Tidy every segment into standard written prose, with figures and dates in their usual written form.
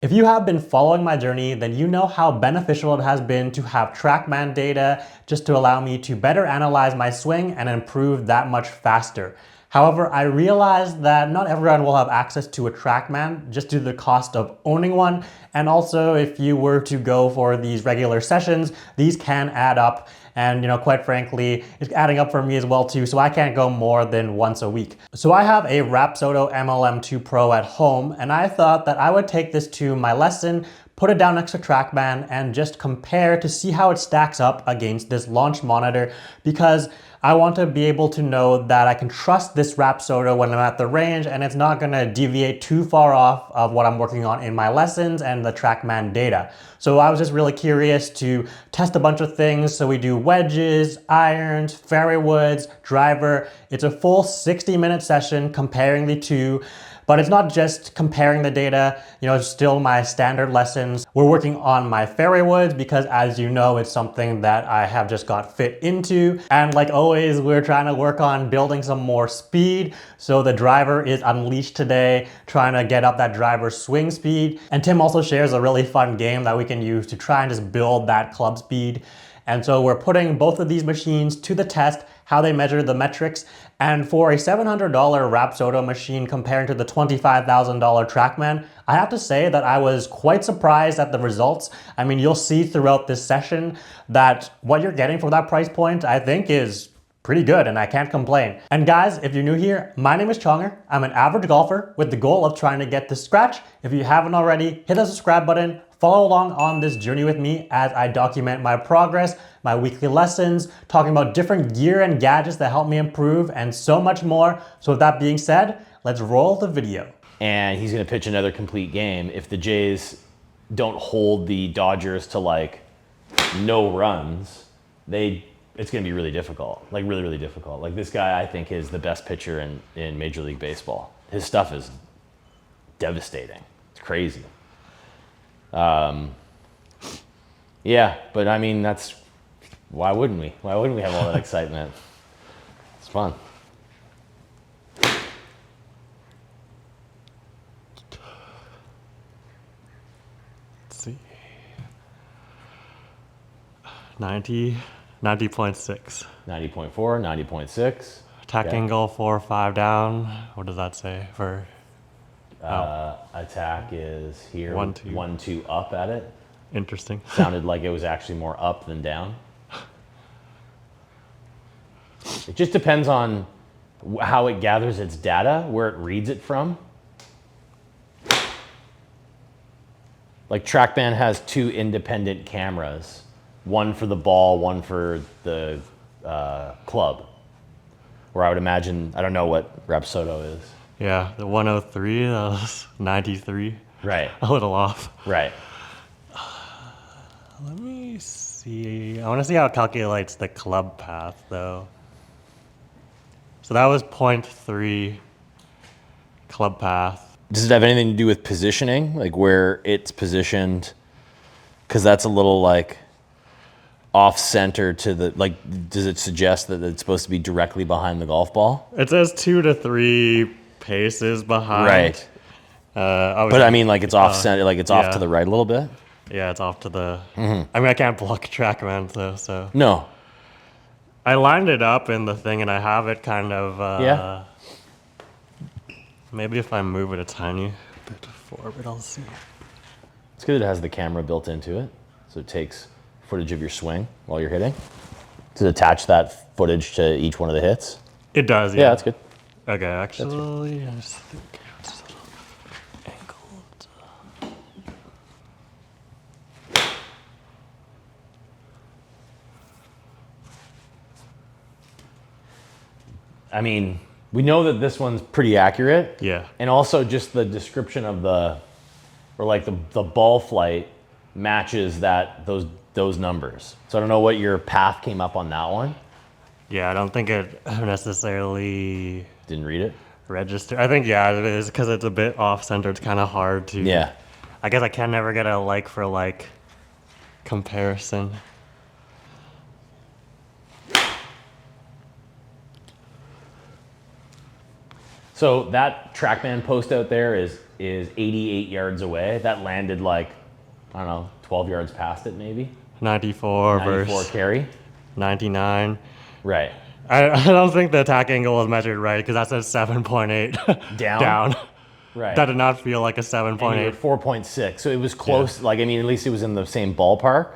If you have been following my journey, then you know how beneficial it has been to have Trackman data just to allow me to better analyze my swing and improve that much faster. However, I realized that not everyone will have access to a Trackman just due to the cost of owning one. And also, if you were to go for these regular sessions, these can add up. And quite frankly, it's adding up for me as well too, so I can't go more than once a week. So I have a Rapsodo MLM2 Pro at home, and I thought that I would take this to my lesson, put it down next to Trackman, and just compare to see how it stacks up against this launch monitor, because I want to be able to know that I can trust this Rapsodo when I'm at the range and it's not going to deviate too far off of what I'm working on in my lessons and the Trackman data. So I was just really curious to test a bunch of things. So we do wedges, irons, fairway woods, driver. It's a full 60-minute session comparing the two. But it's not just comparing the data, it's still my standard lessons. We're working on my fairway woods because, as you know, it's something that I have just got fit into. And like always, we're trying to work on building some more speed. So the driver is unleashed today, trying to get up that driver's swing speed. And Tim also shares a really fun game that we can use to try and just build that club speed. And so we're putting both of these machines to the test, how they measure the metrics. And for a $700 Rapsodo machine comparing to the $25,000 Trackman, I have to say that I was quite surprised at the results. I mean, you'll see throughout this session that what you're getting for that price point, I think, is pretty good, and I can't complain. And guys, if you're new here, my name is Chonger. I'm an average golfer with the goal of trying to get to scratch. If you haven't already, hit the subscribe button. Follow along on this journey with me as I document my progress, my weekly lessons, talking about different gear and gadgets that help me improve, and so much more. So with that being said, let's roll the video. And he's going to pitch another complete game. If the Jays don't hold the Dodgers to like no runs, it's going to be really difficult, like really, really difficult. Like this guy, I think, is the best pitcher in Major League Baseball. His stuff is devastating. It's crazy. Yeah, but I mean, why wouldn't we? Why wouldn't we have all that excitement? It's fun. Let's see. 90.6. 90.4, 90.6. Attack angle 4 or 5 down. What does that say for? Attack is here. 1, 2. 1, 2 up at it. Interesting. Sounded like it was actually more up than down. It just depends on how it gathers its data, where it reads it from. Like Trackman has 2 independent cameras, one for the ball, one for the club. Where I would imagine, I don't know what Rapsodo is. Yeah, the 103, that was 93. Right. A little off. Right. Let me see. I want to see how it calculates the club path, though. So that was 0.3 club path. Does it have anything to do with positioning, like where it's positioned? Because that's a little like off center to the, like, does it suggest that it's supposed to be directly behind the golf ball? It says 2 to 3 paces behind. Right. But I mean, like it's off center, like it's off to the right a little bit. Yeah, it's off to the. I mean, I can't block Trackman though, so. No. I lined it up in the thing, and I have it kind of. Yeah. Maybe if I move it a tiny bit forward, I'll see. It's good it has the camera built into it, so it takes footage of your swing while you're hitting. Does it attach that footage to each one of the hits? It does, yeah. Yeah, that's good. Okay, actually, I just think it's a little angled. I mean, we know that this one's pretty accurate. Yeah. And also just the description of the ball flight matches those numbers. So I don't know what your path came up on that one. Yeah, I don't think it necessarily Didn't read it. register. I think, yeah, it is because it's a bit off center. It's kind of hard to. Yeah. I guess I can never get a like for like comparison. So that Trackman post out there is 88 yards away. That landed like, I don't know, 12 yards past it maybe. 94 94 versus carry. 99. Right. I don't think the attack angle was measured right because that says 7.8 Down? Right. That did not feel like a And you 7.8. were 4.6. So it was close. Like, I mean, at least it was in the same ballpark.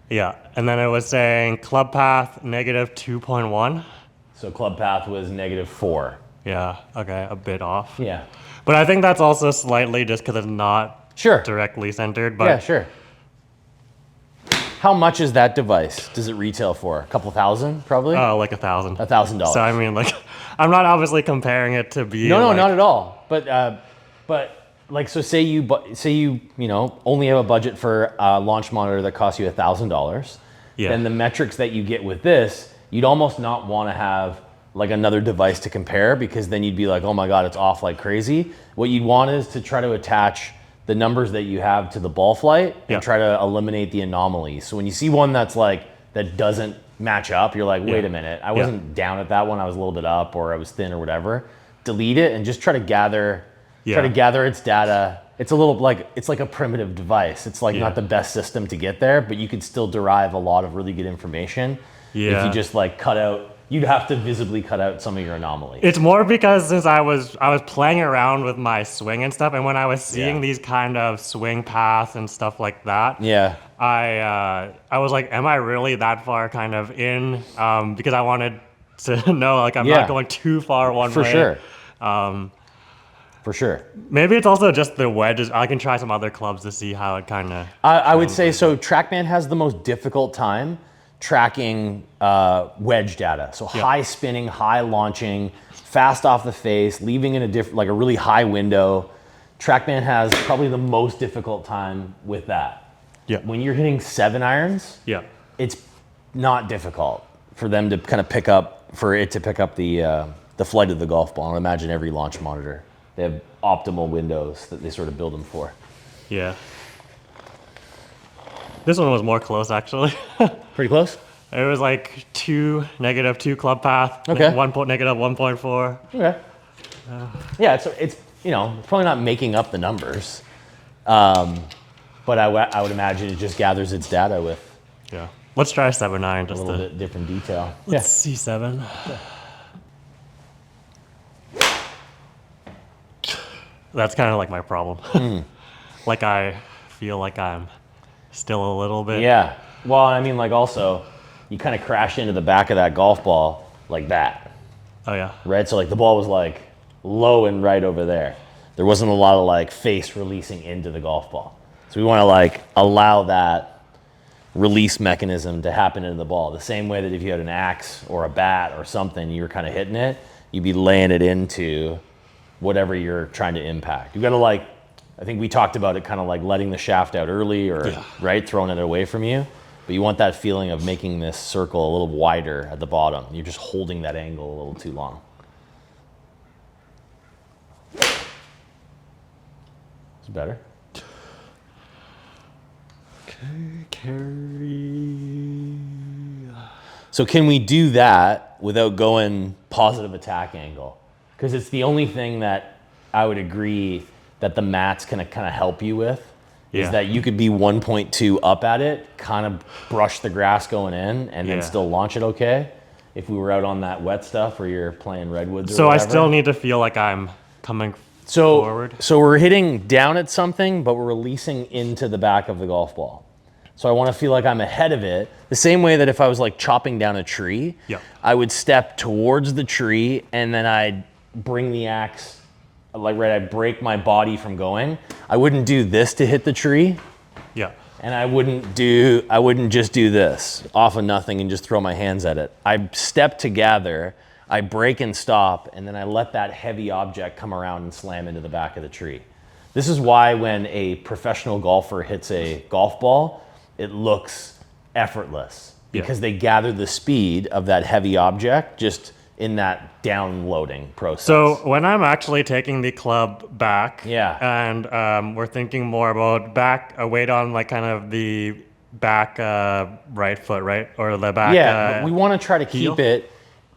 Yeah, and then it was saying club path negative 2.1. So club path was -4. Yeah, okay, a bit off. Yeah. But I think that's also slightly just because it's not Sure. directly centered. But Yeah, sure. How much is that device? Does it retail for? A couple thousand, probably? like $1,000. $1,000. So I mean, like, I'm not obviously comparing it to be. No, like, not at all. But like, so say you only have a budget for a launch monitor that costs you $1,000. Yeah. Then the metrics that you get with this, you'd almost not want to have like another device to compare, because then you'd be like, oh my God, it's off like crazy. What you'd want is to try to attach the numbers that you have to the ball flight and try to eliminate the anomalies. So when you see one that's like, that doesn't match up, you're like, wait a minute, I wasn't down at that one, I was a little bit up, or I was thin or whatever. Delete it and just try to gather its data. It's a little like, it's like a primitive device. It's like not the best system to get there, but you could still derive a lot of really good information if you just like you'd have to visibly cut out some of your anomalies. It's more because since I was playing around with my swing and stuff, and when I was seeing these kind of swing paths and stuff like that, I was like, am I really that far kind of in? Because I wanted to know, like, I'm not going too far one way. For sure. For sure. Maybe it's also just the wedges. I can try some other clubs to see how it kind of. I would say so. Trackman has the most difficult time tracking wedge data. So high spinning, high launching, fast off the face, leaving in a really high window. Trackman has probably the most difficult time with that. Yeah. When you're hitting 7 irons, it's not difficult for them to kind of pick up the flight of the golf ball. And imagine every launch monitor, they have optimal windows that they sort of build them for. Yeah. This one was more close, actually. Pretty close? It was like -2 club path. Okay. -1.4. Okay. Yeah, it's probably not making up the numbers, but I would imagine it just gathers its data with Let's try 7.9 just a little bit different detail. Let's see 7. That's kind of like my problem. Like I feel like I'm still a little bit. Yeah. Well, I mean, like also, you kind of crash into the back of that golf ball like that. Oh yeah. Right. So like the ball was like low and right over there. There wasn't a lot of like face releasing into the golf ball. So we want to like allow that release mechanism to happen into the ball. The same way that if you had an axe or a bat or something, you were kind of hitting it, you'd be laying it into whatever you're trying to impact. You got to I think we talked about it kind of like letting the shaft out early or right, throwing it away from you. But you want that feeling of making this circle a little wider at the bottom. You're just holding that angle a little too long. It's better. Okay, carry. So can we do that without going positive attack angle? Because it's the only thing that I would agree that the mats can kind of help you with. Is that you could be 1.2 up at it, kind of brush the grass going in, and then still launch it okay. If we were out on that wet stuff or you're playing redwoods or whatever. I still need to feel like I'm coming forward. So we're hitting down at something, but we're releasing into the back of the golf ball. So I want to feel like I'm ahead of it. The same way that if I was like chopping down a tree, I would step towards the tree and then I'd bring the axe, I'd break my body from going. I wouldn't do this to hit the tree. And I wouldn't just do this off of nothing and just throw my hands at it. I step to gather, I break and stop, and then I let that heavy object come around and slam into the back of the tree. This is why when a professional golfer hits a golf ball, it looks effortless because they gather the speed of that heavy object just in that downloading process. So when I'm actually taking the club back, and we're thinking more about weight on like kind of the back right foot, right? Or the back we want to try to keep it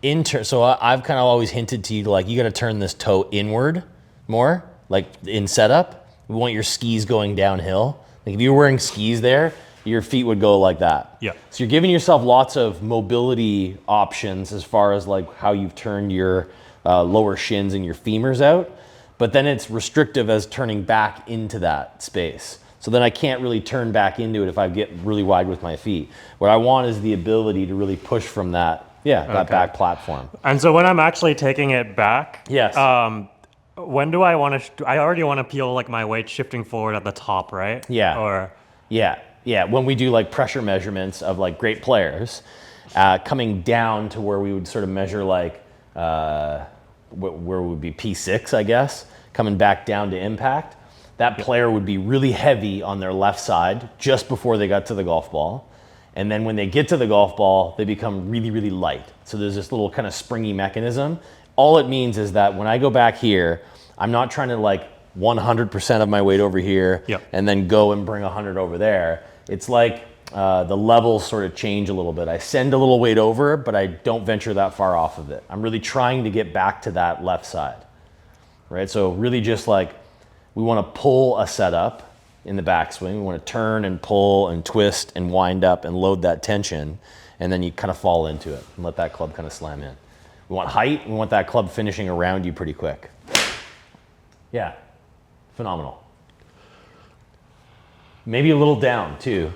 So I've kind of always hinted to you, like, you got to turn this toe inward more, like in setup. We want your skis going downhill. Like if you were wearing skis there, your feet would go like that. Yeah. So you're giving yourself lots of mobility options as far as like how you've turned your lower shins and your femurs out, but then it's restrictive as turning back into that space. So then I can't really turn back into it if I get really wide with my feet. What I want is the ability to really push from that, that back platform. And so when I'm actually taking it back, Yes. When do I want to? I already want to feel like my weight shifting forward at the top, right? Yeah. Or Yeah. When we do like pressure measurements of like great players, coming down to where we would sort of measure like where would be P6, I guess, coming back down to impact. That player would be really heavy on their left side just before they got to the golf ball. And then when they get to the golf ball, they become really, really light. So there's this little kind of springy mechanism. All it means is that when I go back here, I'm not trying to like 100% of my weight over here and then go and bring 100 over there. It's like the levels sort of change a little bit. I send a little weight over, but I don't venture that far off of it. I'm really trying to get back to that left side, right? So really just like, we want to pull a setup in the backswing. We want to turn and pull and twist and wind up and load that tension, and then you kind of fall into it and let that club kind of slam in. We want height. We want that club finishing around you pretty quick. Yeah, phenomenal. Maybe a little down too.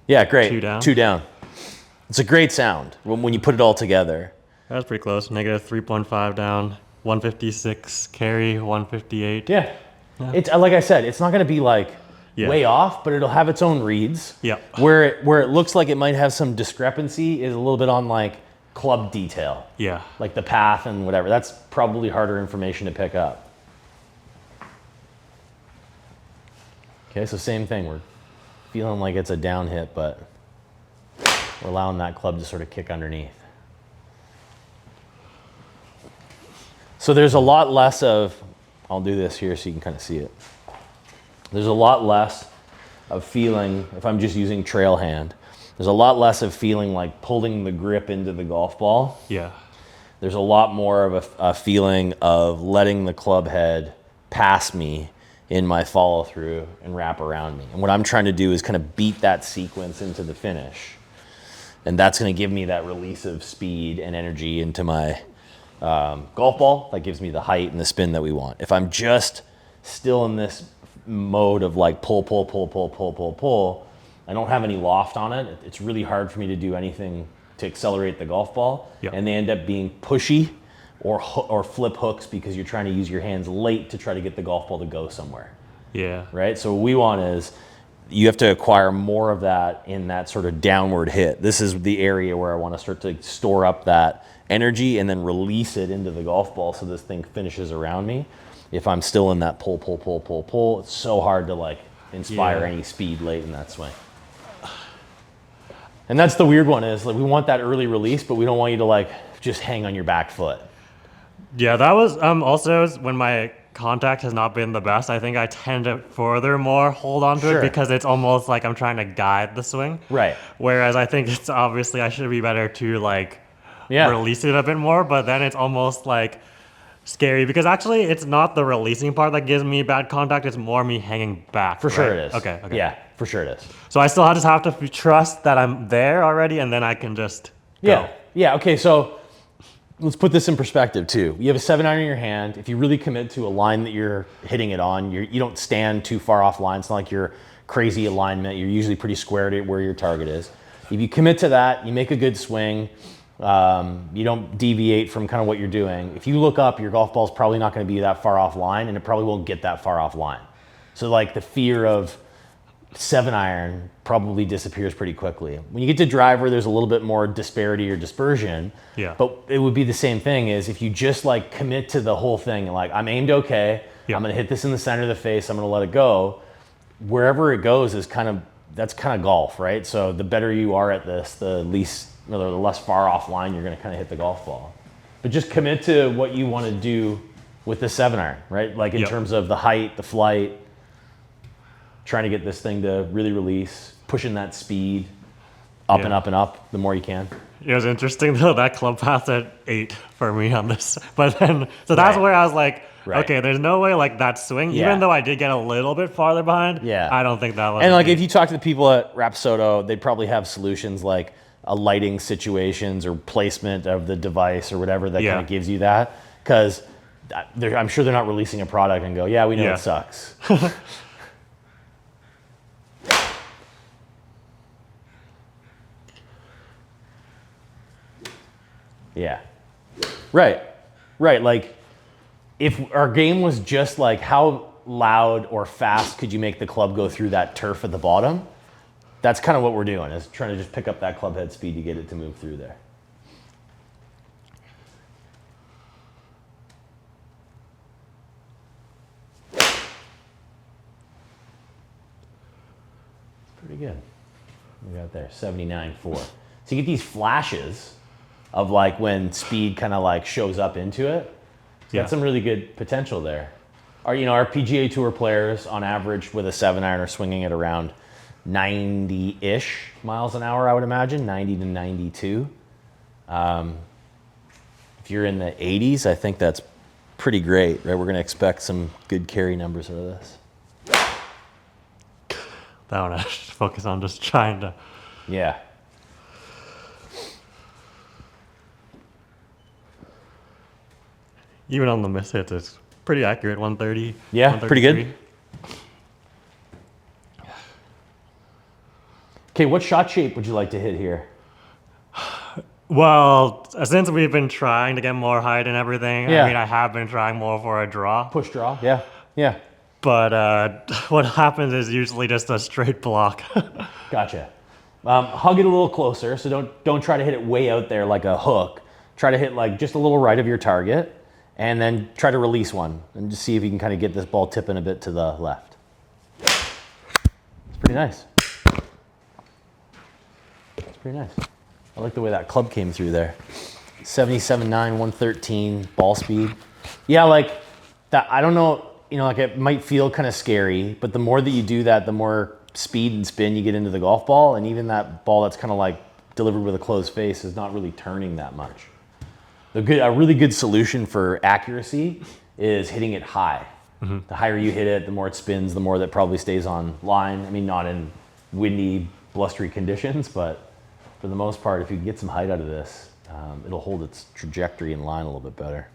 Yeah, great. 2 down. 2 down. It's a great sound when you put it all together. That was pretty close. Negative 3.5 down, 156 carry, 158. Yeah. It's like I said, it's not going to be like way off, but it'll have its own reads. Yeah. Where it looks like it might have some discrepancy is a little bit on like club detail. Yeah. Like the path and whatever. That's probably harder information to pick up. Okay, so same thing. We're feeling like it's a down hit, but we're allowing that club to sort of kick underneath. So there's a lot less of, I'll do this here so you can kind of see it. There's a lot less of feeling, if I'm just using trail hand, there's a lot less of feeling like pulling the grip into the golf ball. Yeah. There's a lot more of a feeling of letting the club head pass me in my follow through and wrap around me. And what I'm trying to do is kind of beat that sequence into the finish. And that's going to give me that release of speed and energy into my golf ball. That gives me the height and the spin that we want. If I'm just still in this mode of like pull, I don't have any loft on it. It's really hard for me to do anything to accelerate the golf ball. Yep. And they end up being pushy or flip hooks because you're trying to use your hands late to try to get the golf ball to go somewhere. Yeah. Right? So what we want is you have to acquire more of that in that sort of downward hit. This is the area where I want to start to store up that energy and then release it into the golf ball so this thing finishes around me. If I'm still in that pull, it's so hard to like inspire any speed late in that swing. And that's the weird one is like we want that early release, but we don't want you to like just hang on your back foot. Yeah, that was also when my contact has not been the best. I think I tend to furthermore hold on to it because it's almost like I'm trying to guide the swing. Right. Whereas I think it's obviously I should be better to like release it a bit more, but then it's almost like scary because actually it's not the releasing part that gives me bad contact, it's more me hanging back. For sure it is. Okay. Yeah, for sure it is. So I still just have to trust that I'm there already and then I can just go. Yeah, okay, so let's put this in perspective too. You have a 7-iron in your hand. If you really commit to a line that you're hitting it on, you don't stand too far off line. It's not like you're crazy alignment. You're usually pretty square to where your target is. If you commit to that, you make a good swing. You don't deviate from kind of what you're doing. If you look up, your golf ball is probably not going to be that far off line, and it probably won't get that far off line. So like the fear of 7-iron probably disappears pretty quickly. When you get to driver, there's a little bit more disparity or dispersion. Yeah. But it would be the same thing is if you just like commit to the whole thing and like I'm aimed okay, I'm gonna hit this in the center of the face, I'm gonna let it go. Wherever it goes is that's kind of golf, right? So the better you are at this, the less far off line you're gonna kind of hit the golf ball. But just commit to what you want to do with the 7-iron, right? Like in terms of the height, the flight, trying to get this thing to really release, pushing that speed up and up and up the more you can. It was interesting though, that club path at 8 for me on this. But then, so that's where I was like, okay, there's no way like that swing, even though I did get a little bit farther behind, I don't think that was. And like if you talk to the people at Rapsodo, they'd probably have solutions like a lighting situations or placement of the device or whatever that kind of gives you that. Because I'm sure they're not releasing a product and go, yeah, we know it sucks. Yeah. Right. Like if our game was just like how loud or fast could you make the club go through that turf at the bottom? That's kind of what we're doing, is trying to just pick up that club head speed to get it to move through there. Pretty good. We got there, 79.4. So you get these flashes of like when speed kind of like shows up into it. So got some really good potential there. Our PGA Tour players on average with a 7-iron are swinging at around 90-ish miles an hour, I would imagine, 90 to 92. If you're in the 80s, I think that's pretty great, right? We're going to expect some good carry numbers out of this. That one I should focus on just trying to. Yeah. Even on the miss hits, it's pretty accurate, 130. Yeah, pretty good. Okay, what shot shape would you like to hit here? Well, since we've been trying to get more height and everything, I mean, I have been trying more for a draw. Push draw, yeah. But what happens is usually just a straight block. Gotcha. Hug it a little closer, so don't try to hit it way out there like a hook. Try to hit like just a little right of your target, and then try to release one, and just see if you can kind of get this ball tipping a bit to the left. It's pretty nice. It's pretty nice. I like the way that club came through there. 77.9, 113 ball speed. Yeah, like that. I don't know. Like it might feel kind of scary, but the more that you do that, the more speed and spin you get into the golf ball, and even that ball that's kind of like delivered with a closed face is not really turning that much. A really good solution for accuracy is hitting it high. Mm-hmm. The higher you hit it, the more it spins, the more that probably stays on line. I mean, not in windy, blustery conditions, but for the most part, if you can get some height out of this, it'll hold its trajectory in line a little bit better.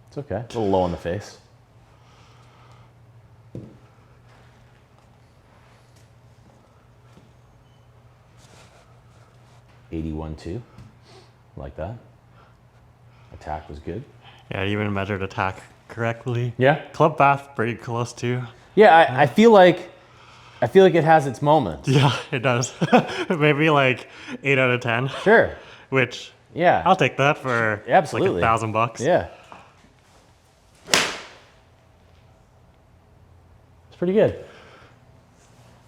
It's okay. A little low on the face. .81.2, like that. Attack was good. Yeah, I even measured attack correctly. Yeah. Club path pretty close too. Yeah, I feel like it has its moments. Yeah, it does. Maybe like 8 out of 10. Sure. Which I'll take that for absolutely like $1,000. Yeah. It's pretty good.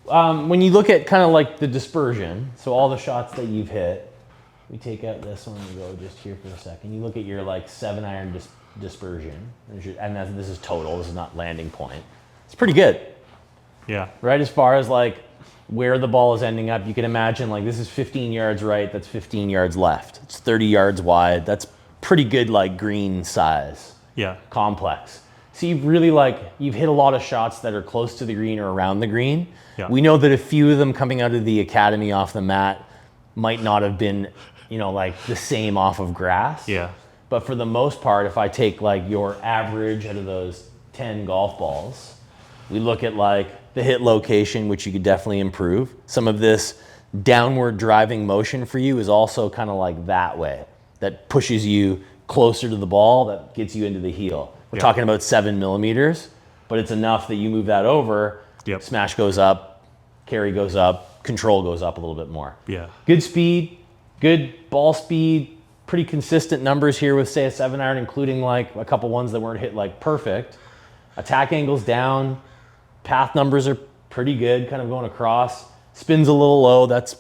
When you look at kind of like the dispersion, so all the shots that you've hit, we take out this one, we go just here for a second. You look at your like 7-iron dispersion, and this is total, this is not landing point. It's pretty good. Yeah. Right, as far as like where the ball is ending up, you can imagine like this is 15 yards right, that's 15 yards left. It's 30 yards wide. That's pretty good like green size. Yeah. Complex. So you've hit a lot of shots that are close to the green or around the green. Yeah. We know that a few of them coming out of the academy off the mat might not have been, like the same off of grass. Yeah. But for the most part, if I take like your average out of those 10 golf balls, we look at like the hit location, which you could definitely improve. Some of this downward driving motion for you is also kind of like that way, that pushes you closer to the ball, that gets you into the heel. We're talking about 7 millimeters, but it's enough that you move that over, smash goes up, carry goes up, control goes up a little bit more. Yeah. Good speed, good ball speed, pretty consistent numbers here with, say, a 7-iron, including like a couple ones that weren't hit like perfect. Attack angles down, path numbers are pretty good, kind of going across. Spins a little low, that's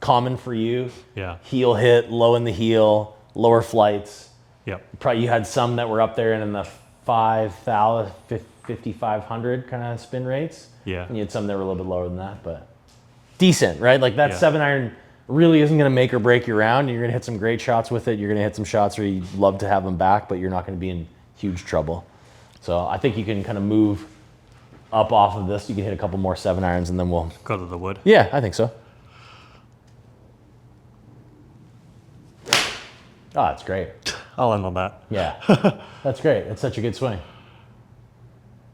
common for you. Yeah. Heel hit, low in the heel, lower flights. Yep. Probably you had some that were up there in the 5,000, 5,500 kind of spin rates. Yeah. And you had some that were a little bit lower than that, but decent, right? Like that Yeah. 7-iron really isn't going to make or break your round. You're going to hit some great shots with it. You're going to hit some shots where you'd love to have them back, but you're not going to be in huge trouble. So I think you can kind of move up off of this. You can hit a couple more 7-irons and then we'll Go to the wood. Yeah, I think so. Oh, that's great. I'll end on that. Yeah, that's great. It's such a good swing.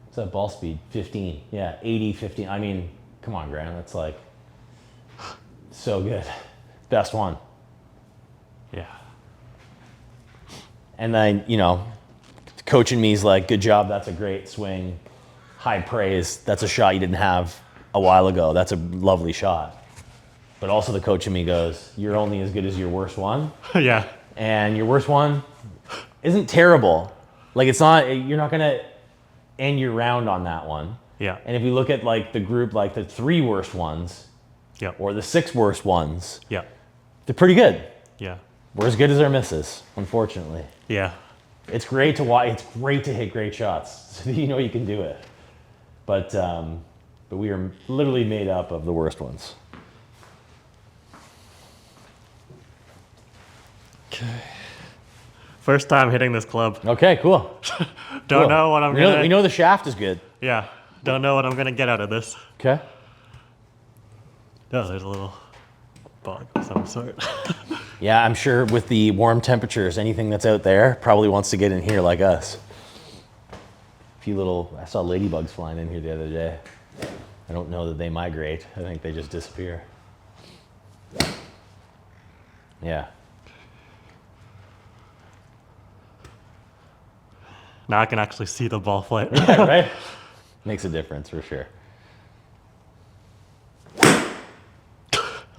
What's that ball speed? 15. Yeah, 80, 15. I mean, come on, Graham. That's like so good. Best one. Yeah. And then, you know, coaching me is like, good job. That's a great swing. High praise. That's a shot you didn't have a while ago. That's a lovely shot. But also the coach in me goes, you're only as good as your worst one. Yeah. And your worst one isn't terrible. Like it's not, you're not going to end your round on that one. Yeah. And if you look at like the group, like the 3 worst ones Yeah. or the 6 worst ones, Yeah. they're pretty good. Yeah. We're as good as our misses, unfortunately. Yeah. It's great to watch. It's great to hit great shots so that you know you can do it. But we are literally made up of the worst ones. Okay. First time hitting this club. Okay, cool. Don't Cool. know what I'm we gonna. know the shaft is good. Yeah. Don't know what I'm gonna get out of this. Okay. Oh, there's a little bug of some sort. Yeah, I'm sure with the warm temperatures, anything that's out there probably wants to get in here like us. A few little, I saw ladybugs flying in here the other day. I don't know that they migrate. I think they just disappear. Yeah. Now I can actually see the ball flight. Yeah, right? Makes a difference for sure.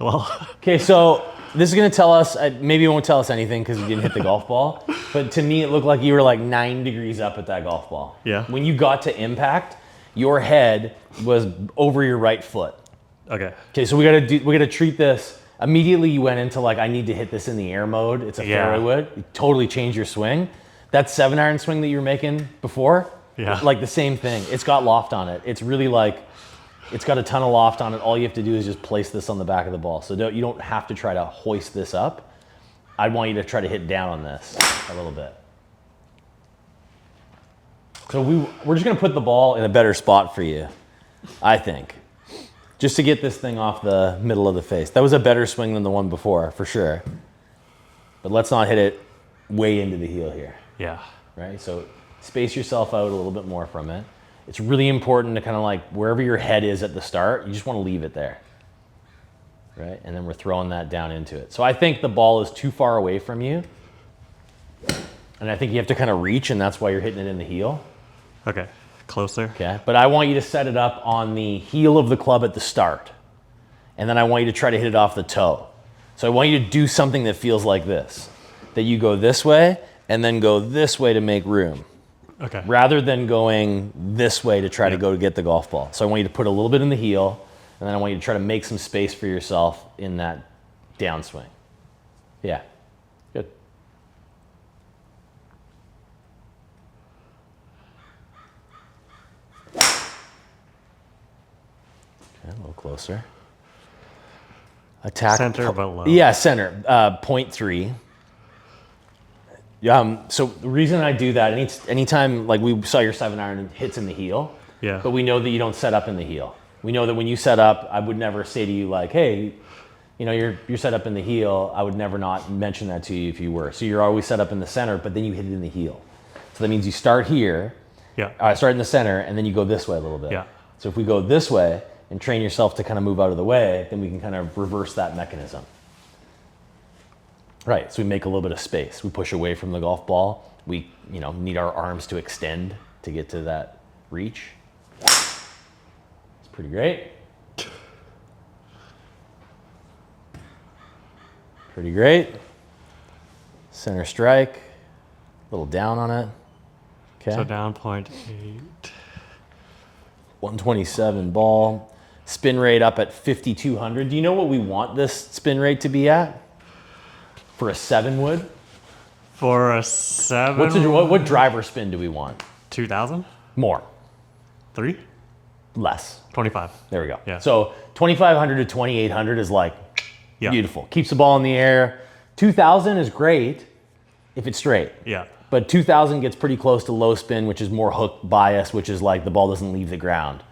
Well. Okay, so this is going to tell us, maybe it won't tell us anything because you didn't hit the golf ball, but to me it looked like you were like 9 degrees up at that golf ball. Yeah. When you got to impact, your head was over your right foot. Okay. Okay, so we gotta treat this. Immediately you went into like, I need to hit this in the air mode. It's a Yeah. fairway wood. You totally changed your swing. That 7-iron swing that you were making before, Yeah. like the same thing. It's got loft on it. It's really like, it's got a ton of loft on it. All you have to do is just place this on the back of the ball. So you don't have to try to hoist this up. I'd want you to try to hit down on this a little bit. So we're just gonna put the ball in a better spot for you, I think. Just to get this thing off the middle of the face. That was a better swing than the one before, for sure. But let's not hit it way into the heel here. Yeah. Right? So space yourself out a little bit more from it. It's really important to kind of like, wherever your head is at the start, you just want to leave it there. Right? And then we're throwing that down into it. So I think the ball is too far away from you. And I think you have to kind of reach, and that's why you're hitting it in the heel. Okay. Closer. Okay? But I want you to set it up on the heel of the club at the start. And then I want you to try to hit it off the toe. So I want you to do something that feels like this. That you go this way, and then go this way to make room. Okay. Rather than going this way to try to go to get the golf ball. So I want you to put a little bit in the heel, and then I want you to try to make some space for yourself in that downswing. Yeah, good. Okay, a little closer. Attack. Center but low. Yeah, center, 0.3. So the reason I do that, anytime like we saw your 7-iron hits in the heel, Yeah. but we know that you don't set up in the heel. We know that when you set up, I would never say to you like, hey, you know, you're set up in the heel. I would never not mention that to you if you were. So you're always set up in the center, but then you hit it in the heel. So that means you start here, Yeah. start in the center, and then you go this way a little bit. Yeah. So if we go this way and train yourself to kind of move out of the way, then we can kind of reverse that mechanism. Right, so we make a little bit of space. We push away from the golf ball. We, need our arms to extend to get to that reach. It's pretty great. Pretty great. Center strike, a little down on it. Okay. So down 0.8. 127 ball. Spin rate up at 5,200. Do you know what we want this spin rate to be at? For a 7 wood? For a 7. What driver spin do we want? 2,000? More. 3? Less. 25. There we go. Yeah. So 2,500 to 2,800 is like Yeah. beautiful. Keeps the ball in the air. 2,000 is great if it's straight. Yeah. But 2,000 gets pretty close to low spin, which is more hook bias, which is like the ball doesn't leave the ground.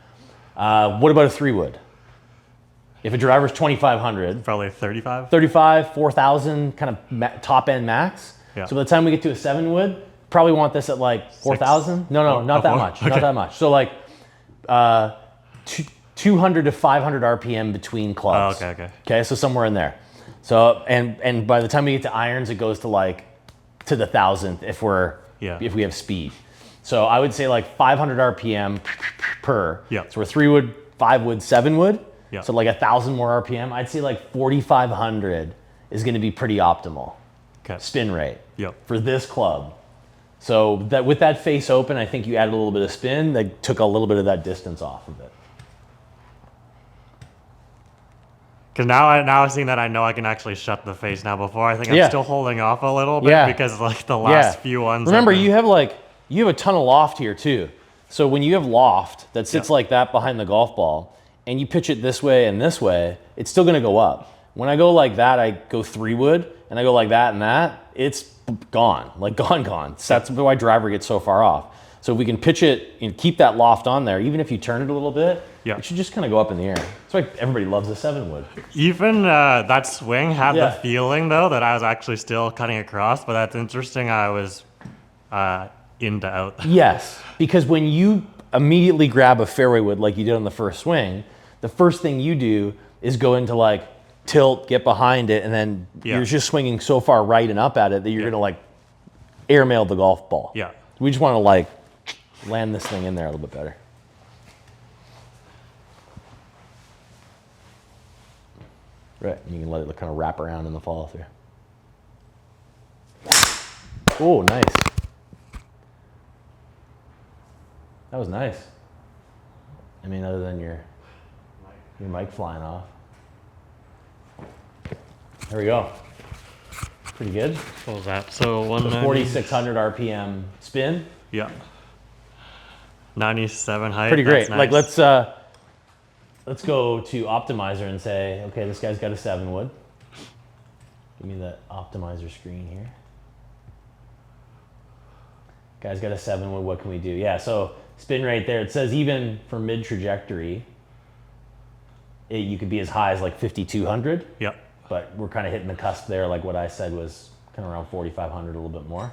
What about a 3-wood? If a driver's 2,500, Probably 35. 35, 4,000 kind of top end max. Yeah. So by the time we get to a 7-wood, probably want this at like 4,000. No, not that much. Okay. Not that much. So like 200 to 500 RPM between clubs. Oh, okay. Okay, so somewhere in there. So and by the time we get to irons, it goes to like to the 1,000th if we have speed. So I would say like 500 RPM per. Yeah. So we're 3-wood, 5-wood, 7-wood. Yeah. So like 1,000 more RPM. I'd say like 4,500 is going to be pretty optimal Okay. spin rate Yep. for this club. So that with that face open, I think you added a little bit of spin that took a little bit of that distance off of it. Because now seeing that, I know I can actually shut the face now. Before, I think I'm Yeah. still holding off a little bit Yeah. because like the last few ones. Remember, have been- you have a ton of loft here too. So when you have loft that sits Yeah. like that behind the golf ball, and you pitch it this way and this way, it's still going to go up. When I go like that, I go 3-wood, and I go like that and that, it's gone, like gone. So that's why driver gets so far off. So if we can pitch it and keep that loft on there, even if you turn it a little bit, Yeah. it should just kind of go up in the air. That's why everybody loves a 7-wood. Even that swing had Yeah. the feeling though that I was actually still cutting across, but that's interesting. I was in to out. Yes, because when you immediately grab a fairway wood like you did on the first swing, the first thing you do is go into like tilt, get behind it, and then Yeah. you're just swinging so far right and up at it that you're gonna like airmail the golf ball. Yeah. We just want to like land this thing in there a little bit better. Right, and you can let it kind of wrap around in the follow through. Oh, nice. That was nice. I mean, other than your mic flying off. There we go. Pretty good. What was that? So The 190. 4,600 RPM spin. Yeah. 97 height. Pretty great. That's Like nice. let's go to optimizer and say, okay, this guy's got a 7-wood. Give me the optimizer screen here. Guy's got a 7-wood. What can we do? Yeah. So spin rate there. It says even for mid trajectory, you could be as high as like 5,200. Yeah. But we're kind of hitting the cusp there. Like what I said was kind of around 4,500, a little bit more.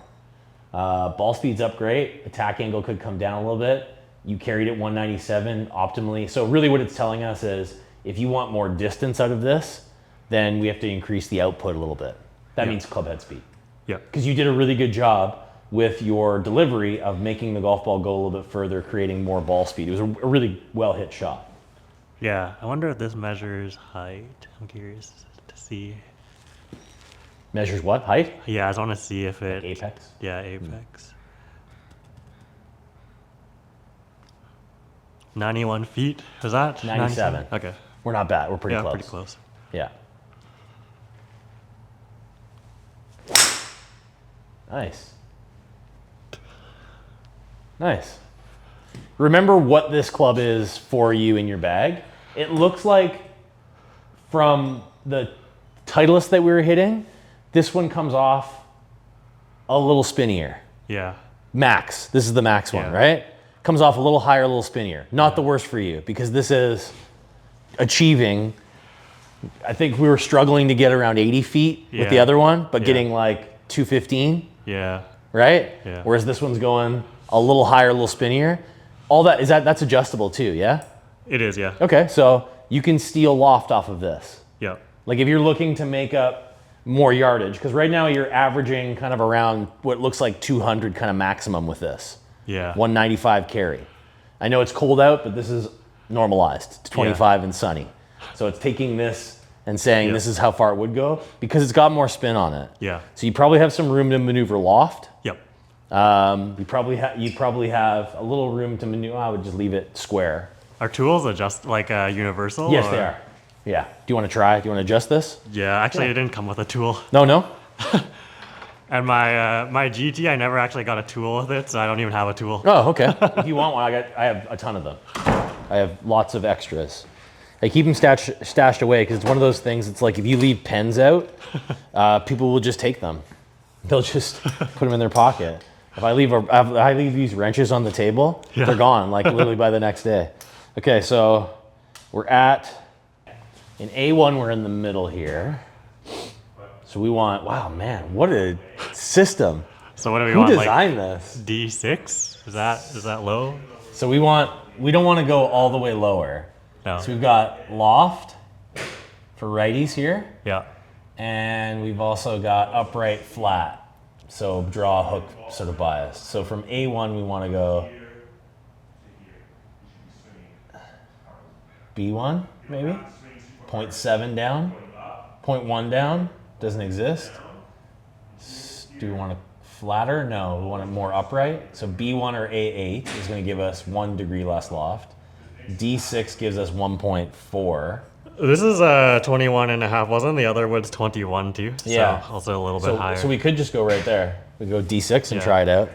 Ball speed's up great. Attack angle could come down a little bit. You carried it 197 optimally. So really what it's telling us is if you want more distance out of this, then we have to increase the output a little bit. That means club head speed. Yeah. Because you did a really good job with your delivery of making the golf ball go a little bit further, creating more ball speed. It was a really well hit shot. Yeah. I wonder if this measures height. I'm curious to see. Measures what? Height? Yeah, I just want to see if it. Apex? Yeah, apex. 91 feet. Was that 97. Okay. We're not bad. We're pretty Yeah, close. pretty close. Yeah. Nice. Nice. Remember what this club is for you in your bag? It looks like from the Titleist that we were hitting, this one comes off a little spinnier. Yeah. Max. This is the max one, Yeah. right? Comes off a little higher, a little spinnier. Not the worst for you because this is achieving. I think we were struggling to get around 80 feet with the Yeah. other one, but Yeah. getting like 215, Yeah. right? Yeah. Whereas this one's going a little higher, a little spinnier. All that's adjustable too, yeah? It is, yeah. Okay, so you can steal loft off of this. Yeah. Like if you're looking to make up more yardage, because right now you're averaging kind of around what looks like 200 kind of maximum with this. Yeah. 195 carry. I know it's cold out, but this is normalized. It's 25 and sunny. So it's taking this and saying this is how far it would go because it's got more spin on it. Yeah. So you probably have some room to maneuver loft. Yep. You probably have a little room to maneuver. I would just leave it square. Are tools adjust like universal? Yes, or? they are. Yeah. Do you want to try? Do you want to adjust this? Yeah, actually it didn't come with a tool. No? And my GT, I never actually got a tool with it, so I don't even have a tool. Oh, okay. If you want one, I have a ton of them. I have lots of extras. I keep them stashed away because it's one of those things. It's like if you leave pens out, people will just take them. They'll just put them in their pocket. If I leave these wrenches on the table, they're gone like literally by the next day. Okay, so we're in A1, we're in the middle here. So we want, wow, man, what a system. So what do we Who want? designed this? D6? Is that low? So we don't want to go all the way lower. No. So we've got loft for righties here. Yeah. And we've also got upright flat. So draw hook sort of biased. So from A1, we want to go B1, maybe? 0.7 down, 0.1 down, doesn't exist. Do we want it flatter? No, we want it more upright. So B1 or A8 is going to give us 1 degree less loft. D6 gives us 1.4. This is 21 and a half. Wasn't the other wood's 21 too? Yeah. So also a little bit higher. So we could just go right there. We go D6 and try it out.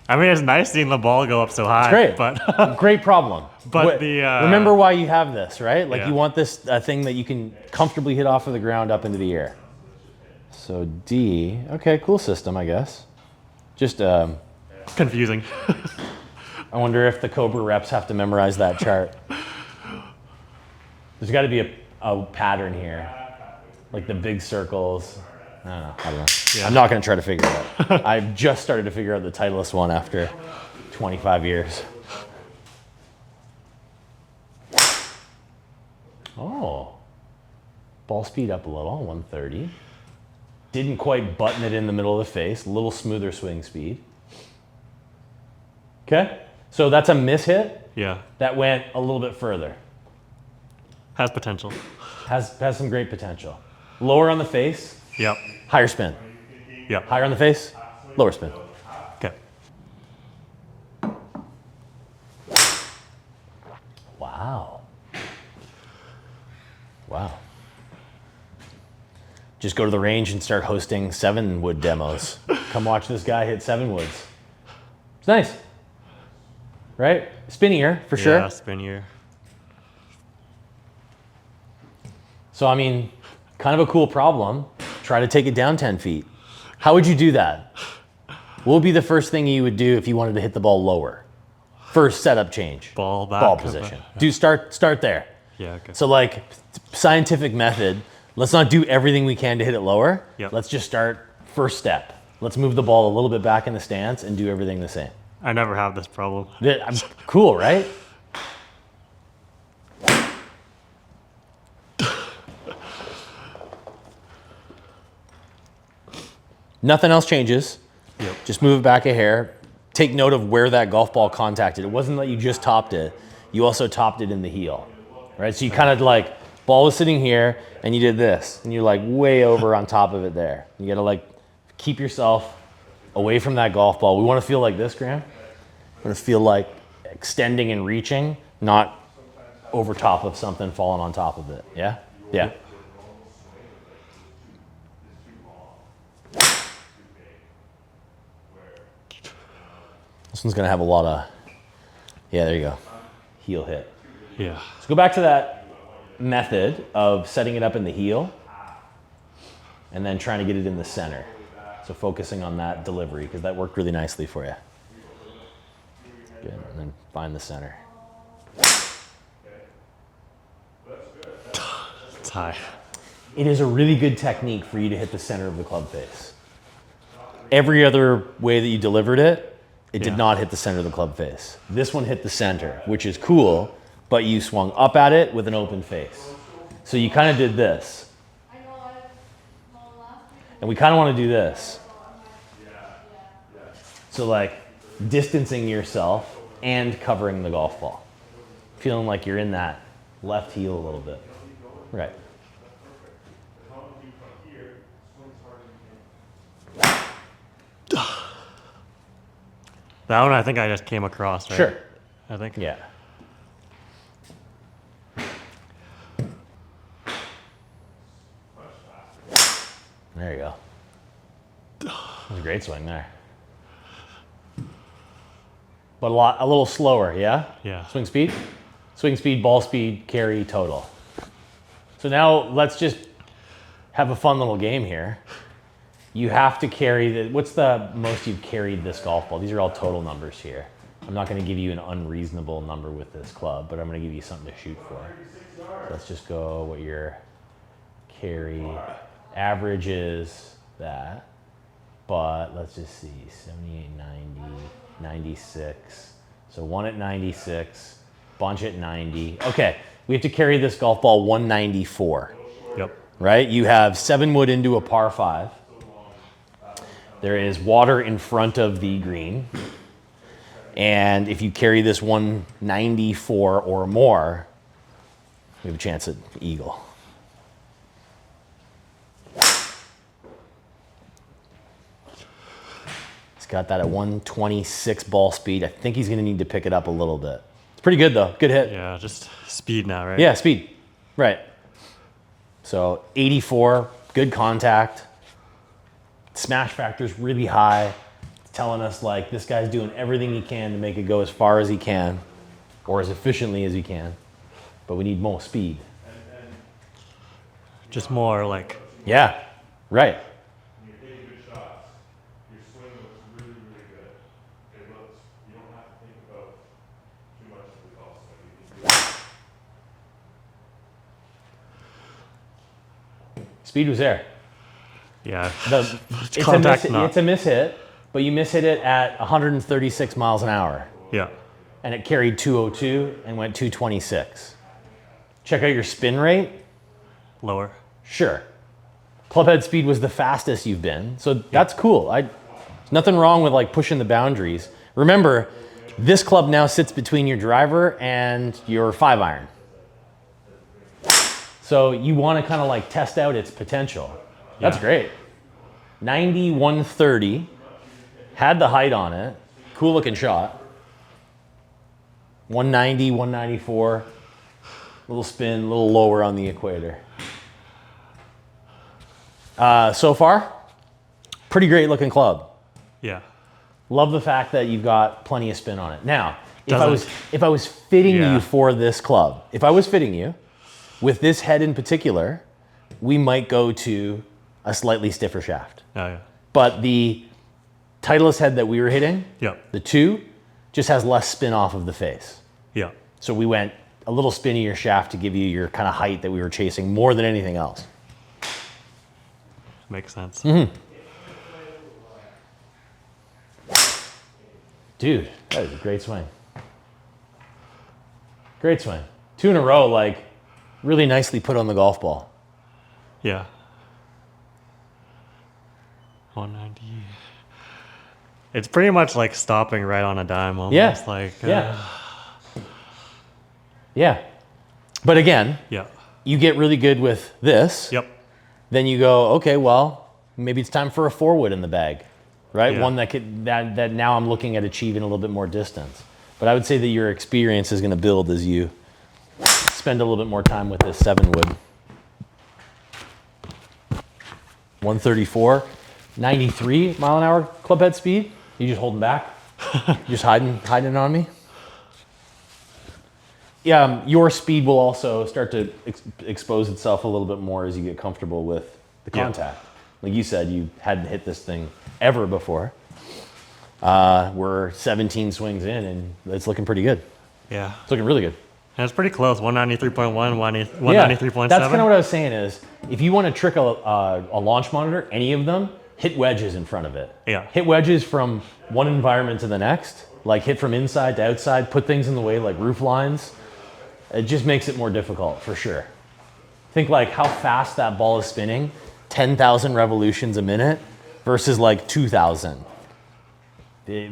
I mean, it's nice seeing the ball go up so high. It's great. But great problem. But remember why you have this, right? Like Yeah. you want this thing that you can comfortably hit off of the ground up into the air. So D, okay, cool system, I guess. Just confusing. I wonder if the Cobra reps have to memorize that chart. There's got to be a pattern here, like the big circles. I don't know. Yeah. I'm not going to try to figure it out. I've just started to figure out the Titleist one after 25 years. Oh, ball speed up a little, 130. Didn't quite button it in the middle of the face, a little smoother swing speed. Okay, so that's a miss hit. Yeah. That went a little bit further. Has potential. Has some great potential. Lower on the face, Yep. higher spin. Yep. Higher on the face, lower spin. Okay. Wow. Wow. Just go to the range and start hosting 7-wood demos. Come watch this guy hit 7 woods. It's nice. Right? Spinnier, for sure. Yeah, spinnier. So, I mean, kind of a cool problem. Try to take it down 10 feet. How would you do that? What would be the first thing you would do if you wanted to hit the ball lower? First setup change. Ball back. Ball position. Do start there. Yeah, okay. So like scientific method, let's not do everything we can to hit it lower. Yep. Let's just start first step. Let's move the ball a little bit back in the stance and do everything the same. I never have this problem. Cool, right? Nothing else changes. Yep. Just move it back a hair. Take note of where that golf ball contacted. It wasn't that you just topped it. You also topped it in the heel, right? So you kind of like, ball was sitting here and you did this and you're like way over on top of it there. You gotta like keep yourself away from that golf ball. We wanna feel like this, Graham. We wanna feel like extending and reaching, not over top of something falling on top of it. Yeah? Yeah. This one's gonna have a lot of, yeah, there you go. Heel hit. Yeah. So go back to that method of setting it up in the heel and then trying to get it in the center. So focusing on that delivery because that worked really nicely for you. Good, and then find the center. It's high. It is a really good technique for you to hit the center of the club face. Every other way that you delivered it, it did not hit the center of the club face. This one hit the center, which is cool, but you swung up at it with an open face. So you kind of did this. And we kind of want to do this. So like distancing yourself and covering the golf ball. Feeling like you're in that left heel a little bit. Right. That one I think I just came across, right? Sure. I think. Yeah. There you go. That was a great swing there. but a little slower, yeah? Yeah. Swing speed, ball speed, carry, total. So now let's just have a fun little game here. You have to carry what's the most you've carried this golf ball? These are all total numbers here. I'm not going to give you an unreasonable number with this club, but I'm going to give you something to shoot for. So let's just go what your carry average is that, but let's just see, 78, 90, 96. So one at 96, bunch at 90. Okay, we have to carry this golf ball 194. Yep. Right? You have 7 wood into a par 5. There is water in front of the green. And if you carry this 194 or more, we have a chance at eagle. He's got that at 126 ball speed. I think he's going to need to pick it up a little bit. It's pretty good though. Good hit. Yeah, just speed now, right? Yeah, speed. Right. So 84, good contact. Smash factor's really high. It's telling us like this guy's doing everything he can to make it go as far as he can or as efficiently as he can. But we need more speed. Just more like... Yeah, right. When you're hitting good shots, your swing looks really, really good. It looks, you don't have to think about too much of the golf swing. Speed was there. Yeah. It's a miss hit, but you miss hit it at 136 miles an hour. Yeah. And it carried 202 and went 226. Check out your spin rate. Lower. Sure. Clubhead speed was the fastest you've been, so that's cool. There's nothing wrong with like pushing the boundaries. Remember, this club now sits between your driver and your 5-iron. So you want to kind of like test out its potential. That's great. 90, 130, had the height on it, cool looking shot. 190, 194, little spin, a little lower on the equator. So far, pretty great looking club. Yeah. Love the fact that you've got plenty of spin on it. Now, if I was fitting you for this club, if I was fitting you with this head in particular, we might go to a slightly stiffer shaft. Oh, yeah. But the Titleist head that we were hitting, Yep. the 2, just has less spin off of the face. Yeah. So we went a little spinnier shaft to give you your kind of height that we were chasing more than anything else. Makes sense. Mm-hmm. Dude, that is a great swing. Great swing. 2 in a row, like really nicely put on the golf ball. Yeah. 190. It's pretty much like stopping right on a dime almost. Yeah. Like, Yeah. But again, yeah. you get really good with this. Yep. Then you go, okay, well, maybe it's time for a 4-wood in the bag, right? Yeah. One that now I'm looking at achieving a little bit more distance. But I would say that your experience is going to build as you spend a little bit more time with this 7-wood. 134, 93 mile an hour club head speed. You just holding back? Just hiding on me? Yeah, your speed will also start to expose itself a little bit more as you get comfortable with the contact. Like you said, you hadn't hit this thing ever before. We're 17 swings in and it's looking pretty good. Yeah. It's looking really good. And it's pretty close. 193.1, 193.7. That's kind of what I was saying is, if you want to trick a launch monitor, any of them, hit wedges in front of it. Yeah. Hit wedges from one environment to the next, like hit from inside to outside, put things in the way like roof lines. It just makes it more difficult for sure. Think like how fast that ball is spinning, 10,000 revolutions a minute versus like 2,000.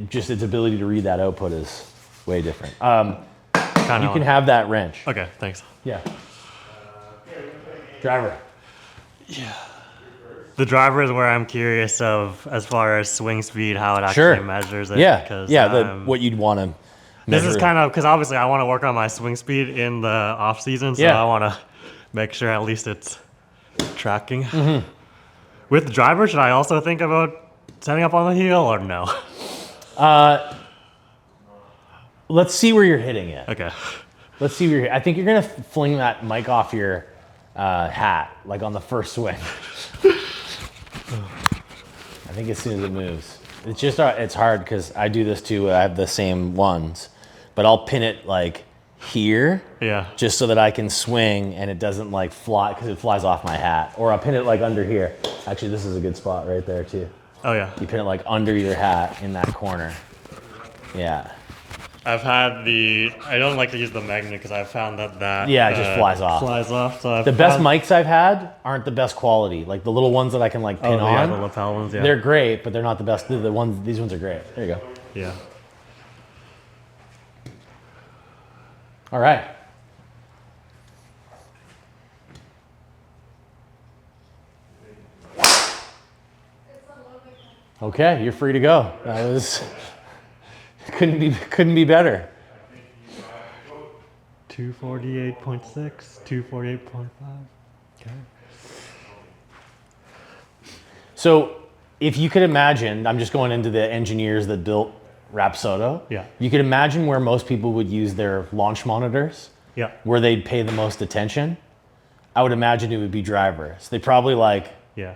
Just its ability to read that output is way different. You can have that wrench. Okay, thanks. Yeah. Driver. Yeah. The driver is where I'm curious of as far as swing speed, how it actually measures it. Yeah, what you'd want to measure. This is kind of, because obviously I want to work on my swing speed in the off season, so I want to make sure at least it's tracking. Mm-hmm. With the driver, should I also think about setting up on the heel or no? let's see where you're hitting it. Okay. Let's see where I think you're gonna fling that mic off your hat, like on the first swing. I think as soon as it moves. It's just, it's hard because I do this too. I have the same ones, but I'll pin it like here. Yeah. Just so that I can swing and it doesn't like fly, because it flies off my hat. Or I'll pin it like under here. Actually, this is a good spot right there too. Oh yeah. You pin it like under your hat in that corner. Yeah. I've had I don't like to use the magnet because I've found that Yeah, it just flies off. Flies off. So The best mics I've had aren't the best quality. Like the little ones that I can like pin on. the lapel ones, yeah. They're great, but they're not the best. The ones, these ones are great. There you go. Yeah. All right. Okay, you're free to go. That was couldn't be better. 248.6, 248.5. Okay. So if you could imagine, I'm just going into the engineers that built Rapsodo. Yeah. You could imagine where most people would use their launch monitors, Yeah. where they'd pay the most attention. I would imagine it would be drivers. They probably Yeah.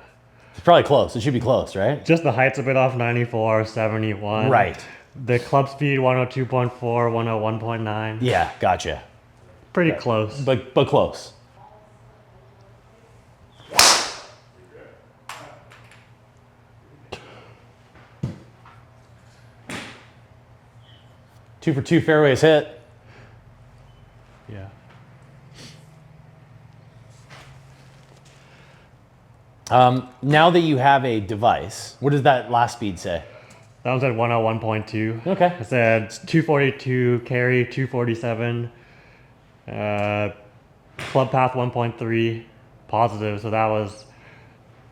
it's probably close. It should be close, right? Just the height's a bit off, 94, 71. Right. The club speed, 102.4, 101.9. Yeah, gotcha. Pretty close. But close. Two for two fairways hit. Yeah. Now that you have a device, what does that last speed say? That one's at 101.2. Okay. It said 242, carry 247, club path 1.3, positive. So that was,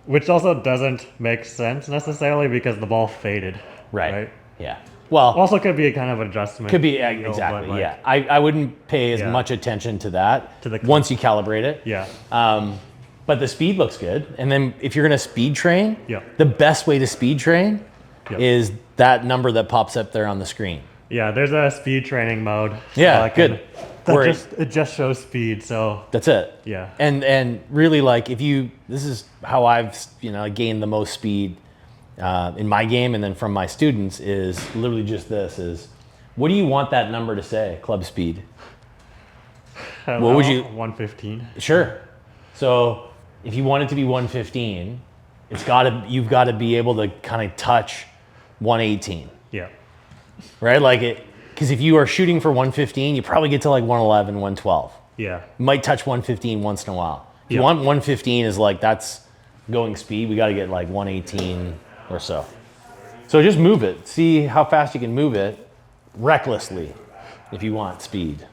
which also doesn't make sense necessarily because the ball faded. Right. Yeah. Well, Also could be a kind of adjustment. could be you know, exactly. but, like, Yeah. I wouldn't pay as Yeah. much attention to that To the club. once you calibrate it. Yeah. But the speed looks good. And then if you're going to speed train, Yeah. the best way to speed train Yeah. is that number that pops up there on the screen. Yeah, there's a speed training mode. Yeah, I can- good. That Where it just shows speed, so That's it. yeah. And really, like, this is how I've gained the most speed in my game, and then from my students is literally just this: is what do you want that number to say? Club speed. What would you? 115. Sure. So if you want it to be 115, you've got to be able to kind of touch 118, Yeah. right? Like because if you are shooting for 115, you probably get to like 111, 112. Yeah. You might touch 115 once in a while. If you Yeah. want 115 is like that's going speed, we got to get like 118 or so. So just move it. See how fast you can move it recklessly if you want speed.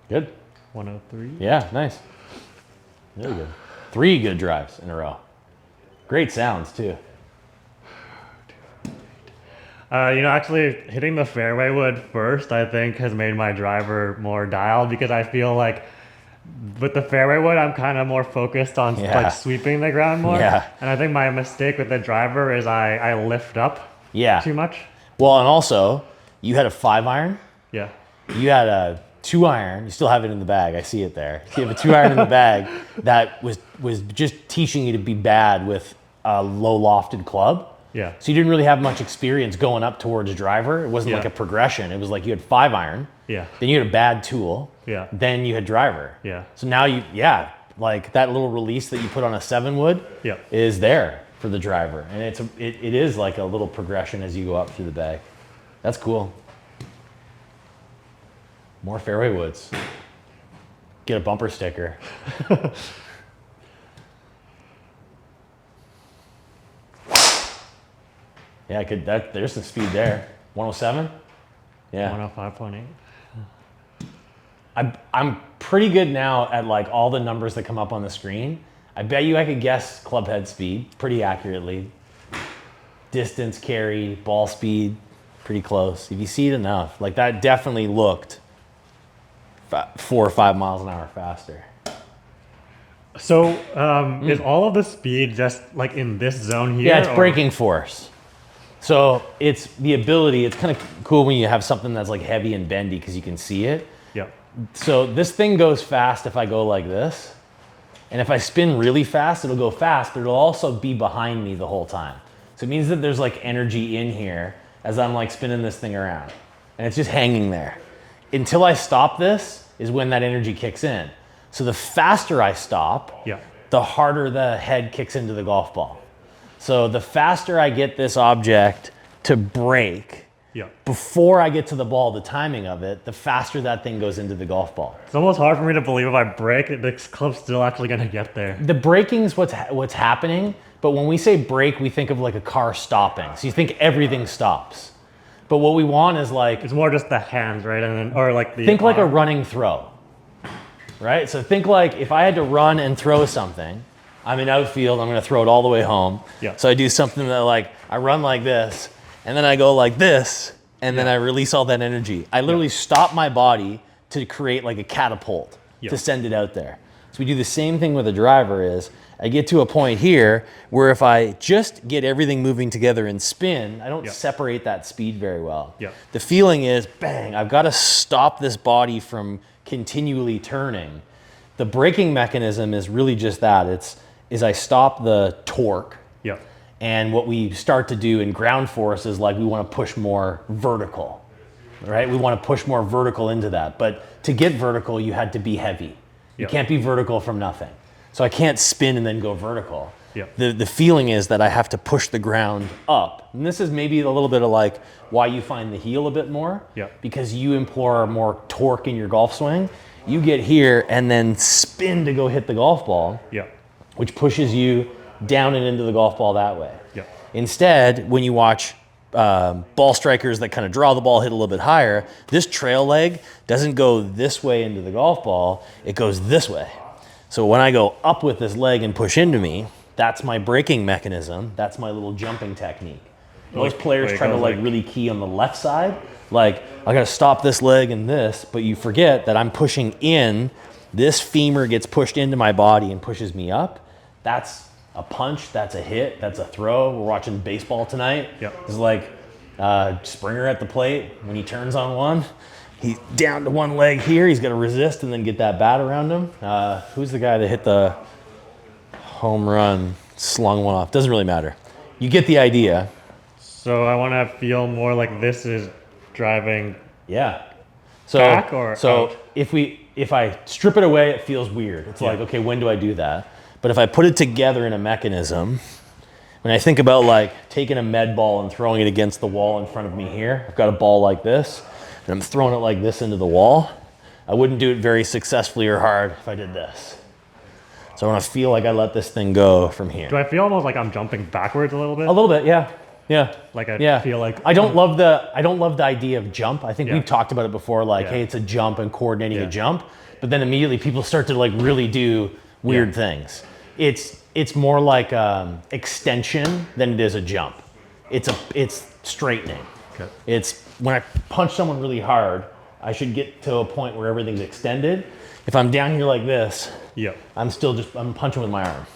Good. 103. Yeah, nice. Very good. 3 good drives in a row. Great sounds too. Actually hitting the fairway wood first, I think, has made my driver more dialed because I feel like with the fairway wood, I'm kind of more focused on Yeah. like sweeping the ground more. Yeah. And I think my mistake with the driver is I lift up Yeah. too much. Well, and also you had a 5-iron. Yeah. You had a 2-iron. You still have it in the bag. I see it there. You have a 2-iron in the bag that was just teaching you to be bad with a low lofted club. Yeah. So you didn't really have much experience going up towards a driver. It wasn't Yeah. like a progression. It was like you had 5-iron. Yeah. Then you had a bad tool. Yeah. Then you had driver. Yeah. So now like that little release that you put on a 7 wood Yeah. is there for the driver. And it is like a little progression as you go up through the bag. That's cool. More fairway woods. Get a bumper sticker. Yeah, there's some speed there. 107? Yeah. 105.8. I'm pretty good now at like all the numbers that come up on the screen. I bet you I could guess club head speed pretty accurately. Distance, carry, ball speed, pretty close. If you see it enough, like that definitely looked 4 or 5 miles an hour faster. So is all of the speed just like in this zone here? Yeah, it's braking force. So it's the ability, it's kind of cool when you have something that's like heavy and bendy because you can see it. Yeah. So this thing goes fast if I go like this. And if I spin really fast, it'll go fast, but it'll also be behind me the whole time. So it means that there's like energy in here as I'm like spinning this thing around. And it's just hanging there. Until I stop this is when that energy kicks in. So the faster I stop, the harder the head kicks into the golf ball. So the faster I get this object to brake, before I get to the ball, the timing of it, the faster that thing goes into the golf ball. It's almost hard for me to believe if I brake, the club's still actually gonna get there. The braking's what's happening, but when we say brake, we think of like a car stopping. So you think everything stops. But what we want is like... It's more just the hands, right? And then, or like the... Think like a running throw, right? So think like if I had to run and throw something, I'm in outfield, I'm gonna throw it all the way home. So I do something that like, I run like this, and then I go like this, and then I release all that energy. I literally stop my body to create like a catapult to send it out there. So we do the same thing with a driver is, I get to a point here where if I just get everything moving together and spin, I don't separate that speed very well. The feeling is, bang, I've got to stop this body from continually turning. The braking mechanism is really just that. Is I stop the torque. And what we start to do in ground force is like we want to push more vertical, right? We want to push more vertical into that. But to get vertical, you had to be heavy. You can't be vertical from nothing. So I can't spin and then go vertical. The feeling is that I have to push the ground up. And this is maybe a little bit of like why you find the heel a bit more. Because you employ more torque in your golf swing. You get here and then spin to go hit the golf ball, which pushes you down and into the golf ball that way. Instead, when you watch ball strikers that kind of draw the ball, hit a little bit higher, this trail leg doesn't go this way into the golf ball, it goes this way. So when I go up with this leg and push into me, that's my braking mechanism, that's my little jumping technique. Most players try to like really key on the left side, like I gotta stop this leg and this, but you forget that I'm pushing in, this femur gets pushed into my body and pushes me up. That's a punch, that's a hit, that's a throw. We're watching baseball tonight. It's like Springer at the plate, when he turns on one, he's down to one leg here, he's got to resist and then get that bat around him. Who's the guy that hit the home run, slung one off? Doesn't really matter. You get the idea. So I want to feel more like this is driving So, back or out? if I strip it away, it feels weird. It's like, okay, when do I do that? But if I put it together in a mechanism, when I think about like taking a med ball and throwing it against the wall in front of me here, I've got a ball like this, and I'm throwing it like this into the wall, I wouldn't do it very successfully or hard if I did this. So I want to feel like I let this thing go from here. Do I feel almost like I'm jumping backwards a little bit? A little bit, yeah. Like I feel like I don't love the idea of jump. I think we've talked about it before, like, hey, it's a jump and coordinating a jump. But then immediately people start to like really do weird things. It's more like extension than it is a jump. It's straightening. It's when I punch someone really hard, I should get to a point where everything's extended. If I'm down here like this, I'm punching with my arm.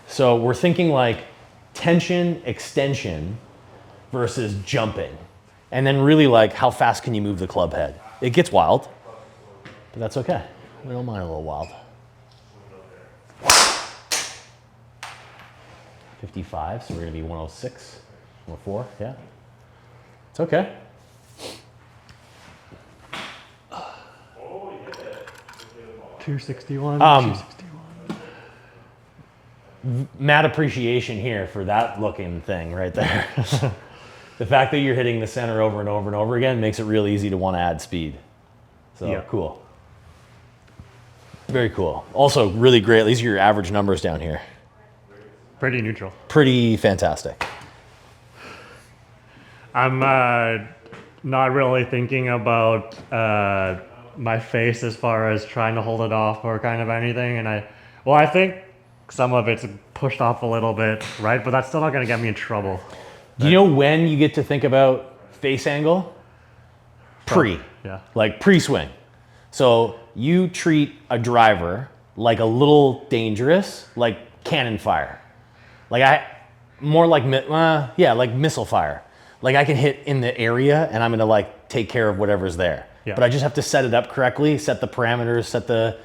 So we're thinking like tension, extension versus jumping. And then really like how fast can you move the club head? It gets wild, but that's okay. We don't mind a little wild. 55, so we're gonna be 106, 104, yeah. It's okay. Oh, yeah. 261, 261. Mad appreciation here for that looking thing right there. The fact that you're hitting the center over and over and over again makes it real easy to want to add speed. So cool. Very cool. Also really great. These are your average numbers down here. Pretty neutral. Pretty fantastic. I'm not really thinking about my face as far as trying to hold it off or kind of anything. And I think some of it's pushed off a little bit, right? But that's still not going to get me in trouble. Do you know when you get to think about face angle? Like pre-swing. So you treat a driver like a little dangerous, like cannon fire. Like more like, like missile fire. Like I can hit in the area and I'm gonna like take care of whatever's there. Yeah. But I just have to set it up correctly, set the parameters, set the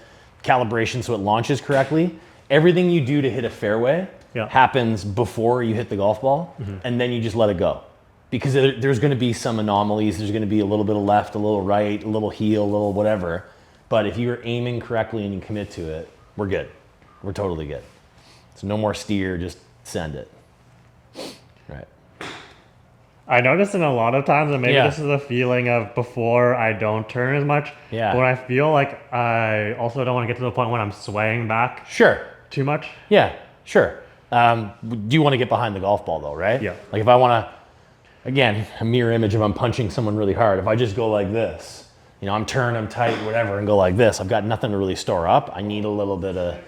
calibration so it launches correctly. Everything you do to hit a fairway happens before you hit the golf ball, and then you just let it go. Because there's gonna be some anomalies, there's gonna be a little bit of left, a little right, a little heel, a little whatever. But if you're aiming correctly and you commit to it, we're good. We're totally good. So no more steer, just send it. Right. I noticed in a lot of times, and maybe this is a feeling of before I don't turn as much. Yeah. But when I feel like I also don't want to get to the point when I'm swaying back. Sure. Too much. Yeah, sure. Do you want to get behind the golf ball though, right? Yeah. Like if I want to, again, a mirror image of I'm punching someone really hard. If I just go like this, you know, I'm turned, I'm tight, whatever, and go like this, I've got nothing to really store up. I need a little bit of...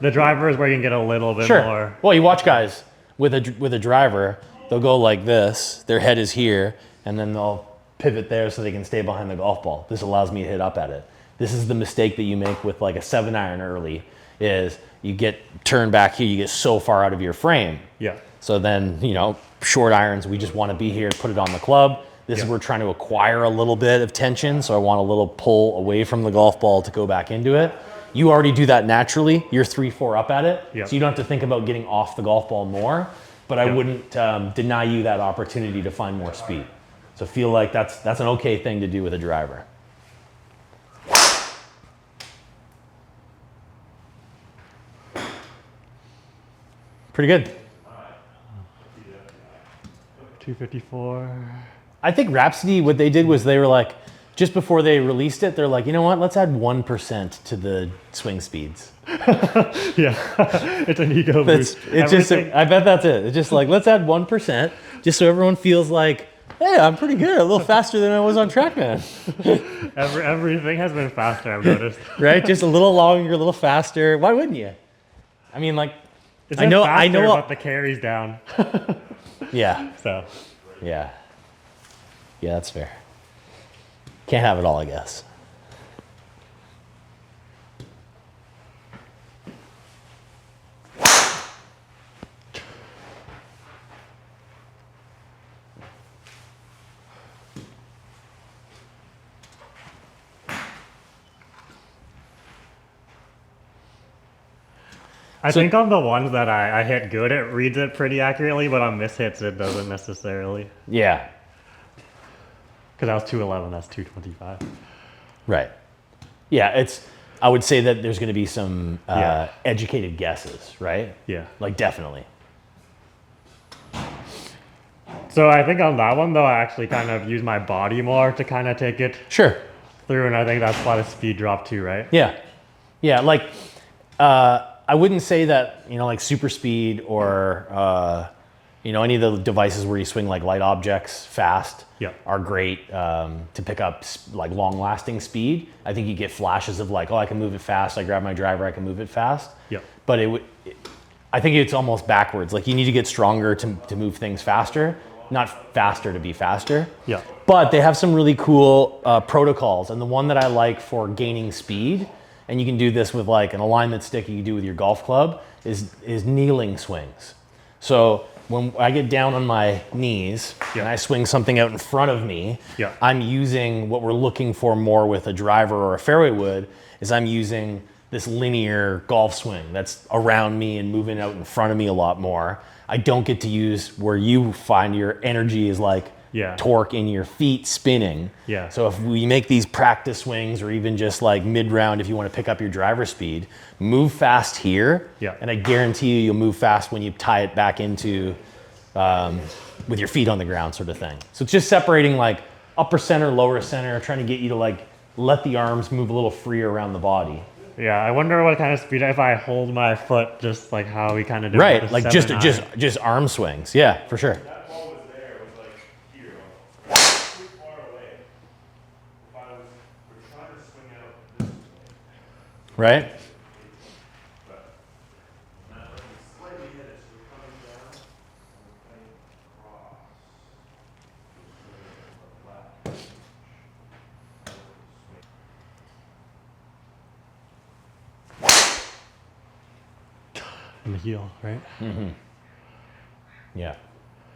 The driver is where you can get a little bit more. Well, you watch guys with a driver, they'll go like this, their head is here, and then they'll pivot there so they can stay behind the golf ball. This allows me to hit up at it. This is the mistake that you make with like a 7-iron early, is you get turned back here, you get so far out of your frame. Yeah. So then, you know, short irons, we just want to be here, put it on the club. This is where we're trying to acquire a little bit of tension, so I want a little pull away from the golf ball to go back into it. You already do that naturally. You're 3-4 up at it, so you don't have to think about getting off the golf ball more. But I wouldn't deny you that opportunity to find more speed. So feel like that's an okay thing to do with a driver. Pretty good. 254. I think Rapsody, what they did was they were like, just before they released it, they're like, you know what, let's add 1% to the swing speeds. Yeah, it's an ego boost. It's just, I bet that's it. It's just like, let's add 1%, just so everyone feels like, hey, I'm pretty good, a little faster than I was on Trackman. Everything has been faster, I've noticed. Right, just a little longer, a little faster. Why wouldn't you? I mean, like, I know, but the carry's down. Yeah. So. Yeah, that's fair. Can't have it all, I guess. I think on the ones that I hit good, it reads it pretty accurately, but on mishits, it doesn't necessarily. Yeah. Because that was 211, that's 225. Right. Yeah, I would say that there's going to be some educated guesses, right? Yeah. Like, definitely. So I think on that one, though, I actually kind of use my body more to kind of take it through, and I think that's why the speed dropped too, right? Yeah. Yeah, like, I wouldn't say that, you know, like super speed or, you know, any of the devices where you swing like light objects fast are great to pick up like long lasting speed. I think you get flashes of like, oh, I can move it fast. I grab my driver, I can move it fast. Yeah. But I think it's almost backwards. Like you need to get stronger to move things faster, not faster to be faster. Yeah. But they have some really cool protocols. And the one that I like for gaining speed, and you can do this with like an alignment stick you can do with your golf club, is kneeling swings. So when I get down on my knees and I swing something out in front of me, I'm using what we're looking for more with a driver or a fairway wood, is I'm using this linear golf swing that's around me and moving out in front of me a lot more. I don't get to use where you find your energy is like torque in your feet spinning. Yeah. So if we make these practice swings or even just like mid-round, if you want to pick up your driver speed, move fast here. Yeah. And I guarantee you'll move fast when you tie it back into with your feet on the ground sort of thing. So it's just separating like upper center, lower center, trying to get you to like let the arms move a little freer around the body. Yeah, I wonder what kind of speed, if I hold my foot, just like how we kind of do it. Right, like just arm swings. Yeah, for sure. That ball was there, it was like here, too far away. If I was, we're trying to swing out this way. Right? But not like slightly hit it, so we're coming down and we're playing across. in the heel, right? Yeah,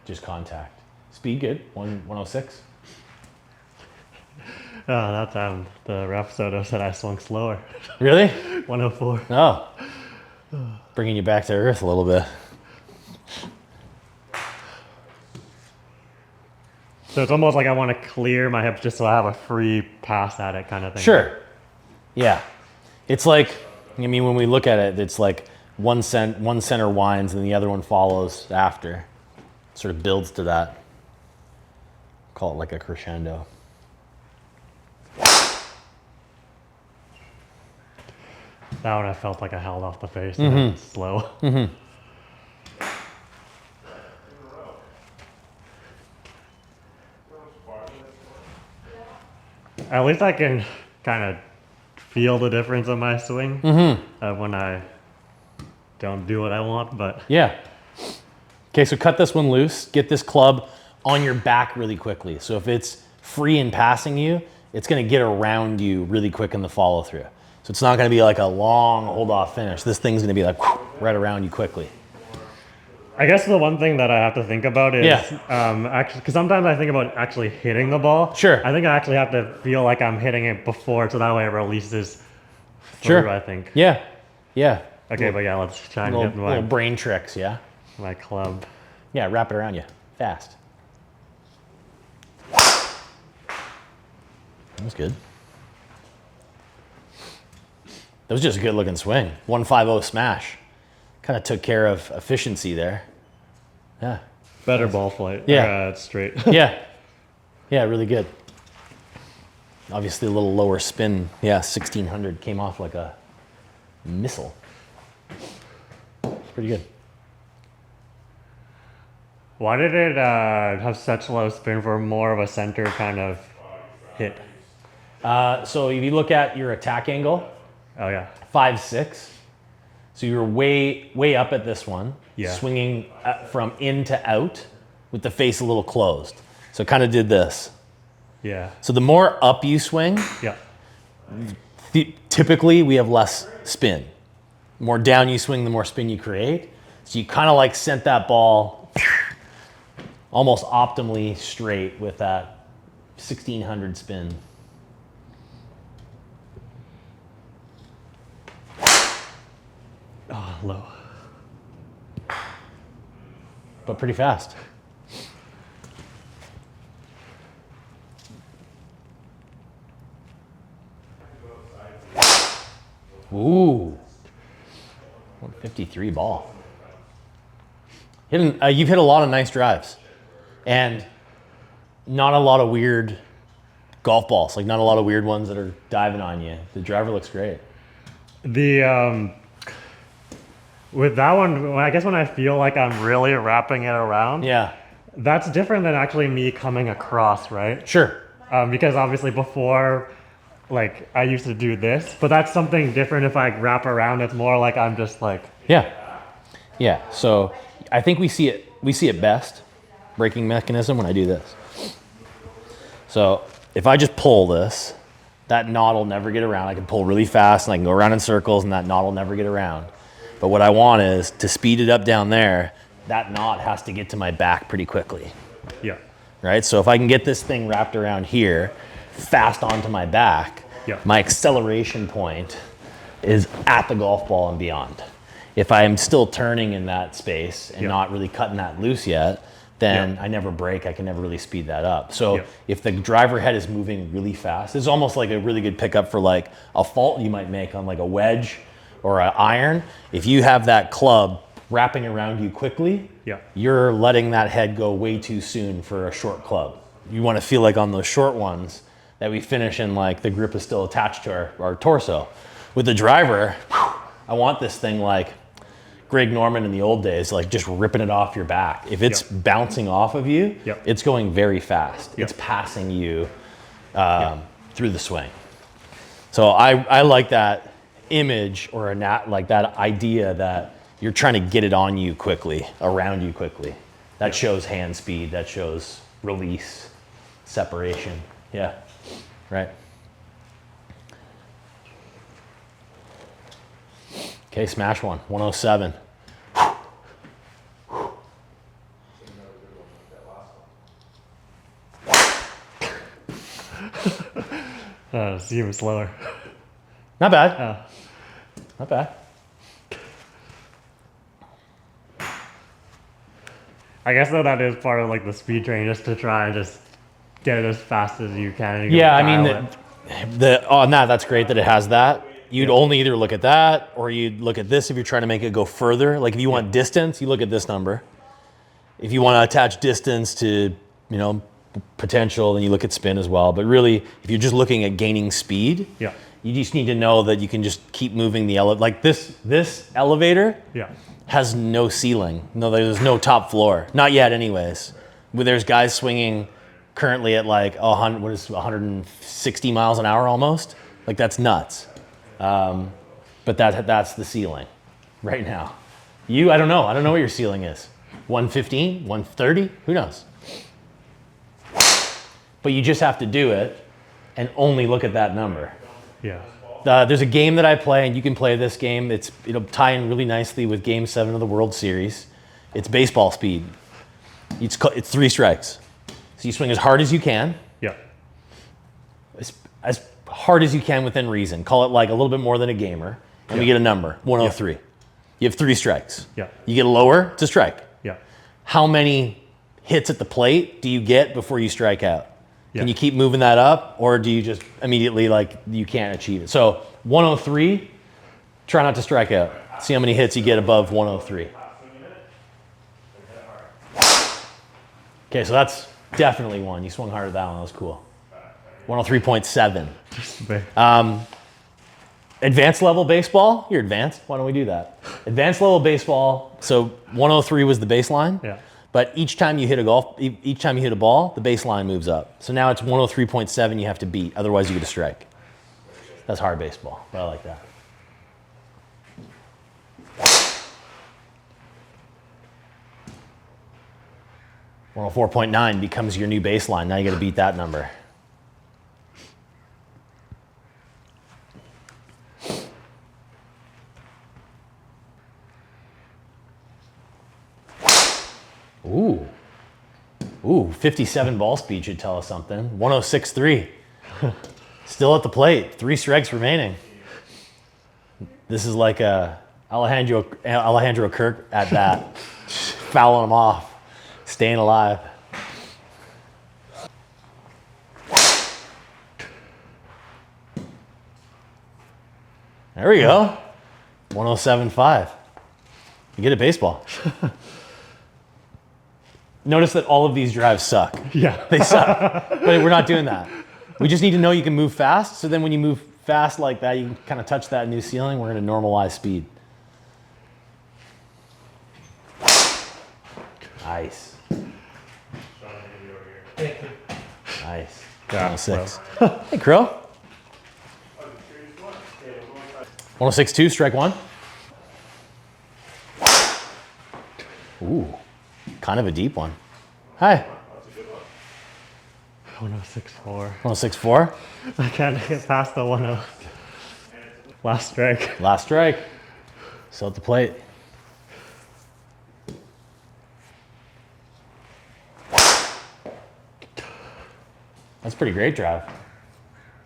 just contact. Speed good, 106. Oh, that time the Rapsodo said I swung slower. Really? 104. Oh, bringing you back to earth a little bit. So it's almost like I want to clear my hips just so I have a free pass at it kind of thing. Sure. Yeah. It's like, I mean, when we look at it, it's like one center winds and the other one follows after. Sort of builds to that. Call it like a crescendo. That one I felt like I held off the face and it was slow. At least I can kind of feel the difference in my swing when I don't do what I want, but Yeah. Okay, so cut this one loose. Get this club on your back really quickly. So if it's free and passing you, it's going to get around you really quick in the follow through. So it's not going to be like a long hold off finish. This thing's going to be like right around you quickly. I guess the one thing that I have to think about is Yeah. actually, because sometimes I think about actually hitting the ball. Sure. I think I actually have to feel like I'm hitting it before, so that way it releases through, Sure. I think. Yeah. Yeah. Okay, but yeah, let's try and Little, get little brain tricks, yeah? my club. Yeah, wrap it around you. Fast. That was good. That was just a good looking swing. 150 smash. Kind of took care of efficiency there. Yeah. Better ball flight. Yeah. It's straight. Yeah. Yeah, really good. Obviously a little lower spin. Yeah, 1600 came off like a missile. Pretty good. Why did it have such low spin for more of a center kind of hit? So if you look at your attack angle, Oh yeah. 5'6". So you're way up at this one, Yeah. swinging from in to out with the face a little closed. So it kind of did this. Yeah. So the more up you swing, Yeah. typically we have less spin. The more down you swing, the more spin you create. So you kind of like sent that ball almost optimally straight with that 1600 spin. Oh, low. But pretty fast. Ooh. 153 ball. You've hit a lot of nice drives. And not a lot of weird golf balls. Like not a lot of weird ones that are diving on you. The driver looks great. The with that one, I guess when I feel like I'm really wrapping it around, Yeah. that's different than actually me coming across, right? Sure. Because obviously before, like I used to do this, but that's something different. If I wrap around, it's more like I'm just like, Yeah. Yeah. So I think we see it best, braking mechanism, when I do this. So if I just pull this, that knot will never get around. I can pull really fast and I can go around in circles and that knot will never get around. But what I want is to speed it up down there, that knot has to get to my back pretty quickly, yeah, right? So if I can get this thing wrapped around here, fast onto my back, Yeah. my acceleration point is at the golf ball and beyond. If I am still turning in that space and Yeah. not really cutting that loose yet, then Yeah. I never brake. I can never really speed that up. So Yeah. if the driver head is moving really fast, it's almost like a really good pickup for like a fault you might make on like a wedge or an iron. If you have that club wrapping around you quickly, Yeah. you're letting that head go way too soon for a short club. You want to feel like on those short ones that we finish in like the grip is still attached to our torso. With the driver, I want this thing like Greg Norman in the old days, like just ripping it off your back. If it's Yep. bouncing off of you, Yep. it's going very fast. Yep. It's passing you through the swing. So I like that image or like that idea that you're trying to get it on you quickly, around you quickly. That shows hand speed, that shows release, separation. Yeah, right. Okay, smash one, 107. It's even slower. Not bad. Oh. Not bad. I guess though that is part of like the speed training, just to try and just get it as fast as you can. And you Yeah, I dial mean, it. on that, that's great that it has that. You'd only either look at that or you'd look at this if you're trying to make it go further. Like if you want distance, you look at this number. If you want to attach distance to, you know, potential, then you look at spin as well. But really, if you're just looking at gaining speed, Yeah. you just need to know that you can just keep moving the elevator. Like this elevator Yeah. has no ceiling. No, there's no top floor. Not yet anyways. Where there's guys swinging currently at like 160 miles an hour almost. Like that's nuts. But that's the ceiling right now. I don't know. I don't know what your ceiling is. 115, 130, who knows? But you just have to do it and only look at that number. Yeah. There's a game that I play, and you can play this game. It'll tie in really nicely with Game 7 of the World Series. It's baseball speed. It's 3 strikes. So you swing as hard as you can, Yeah. as hard as you can within reason. Call it like a little bit more than a gamer, and we get a number, 103. You have 3 strikes. Yeah. You get a lower, it's a strike. Yeah. How many hits at the plate do you get before you strike out? Yeah. Can you keep moving that up, or do you just immediately like you can't achieve it? So 103, try not to strike out. See how many hits you get above 103. Okay, so that's definitely one. You swung hard at that one. That was cool. 103.7. Advanced level baseball. You're advanced. Why don't we do that? Advanced level baseball. So 103 was the baseline. Yeah. But each time you hit a ball, the baseline moves up. So now it's 103.7 you have to beat. Otherwise, you get a strike. That's hard baseball, but I like that. Well, 4.9 becomes your new baseline. Now you got to beat that number. Ooh, 57 ball speed should tell us something. 106.3. Still at the plate. 3 strikes remaining. This is like a Alejandro Kirk at bat. Fouling him off. Staying alive. There we go. 107.5. You get a baseball. Notice that all of these drives suck. Yeah. They suck. But we're not doing that. We just need to know you can move fast. So then when you move fast like that, you can kind of touch that new ceiling. We're going to normalize speed. Nice. Nice. Yeah, 106. Hey, Crow. 106.2, strike 1. Ooh, kind of a deep one. Hi. 106.4. 106.4. I can't get past the 10. Last strike. Last strike. Still at the plate. That's a pretty great drive.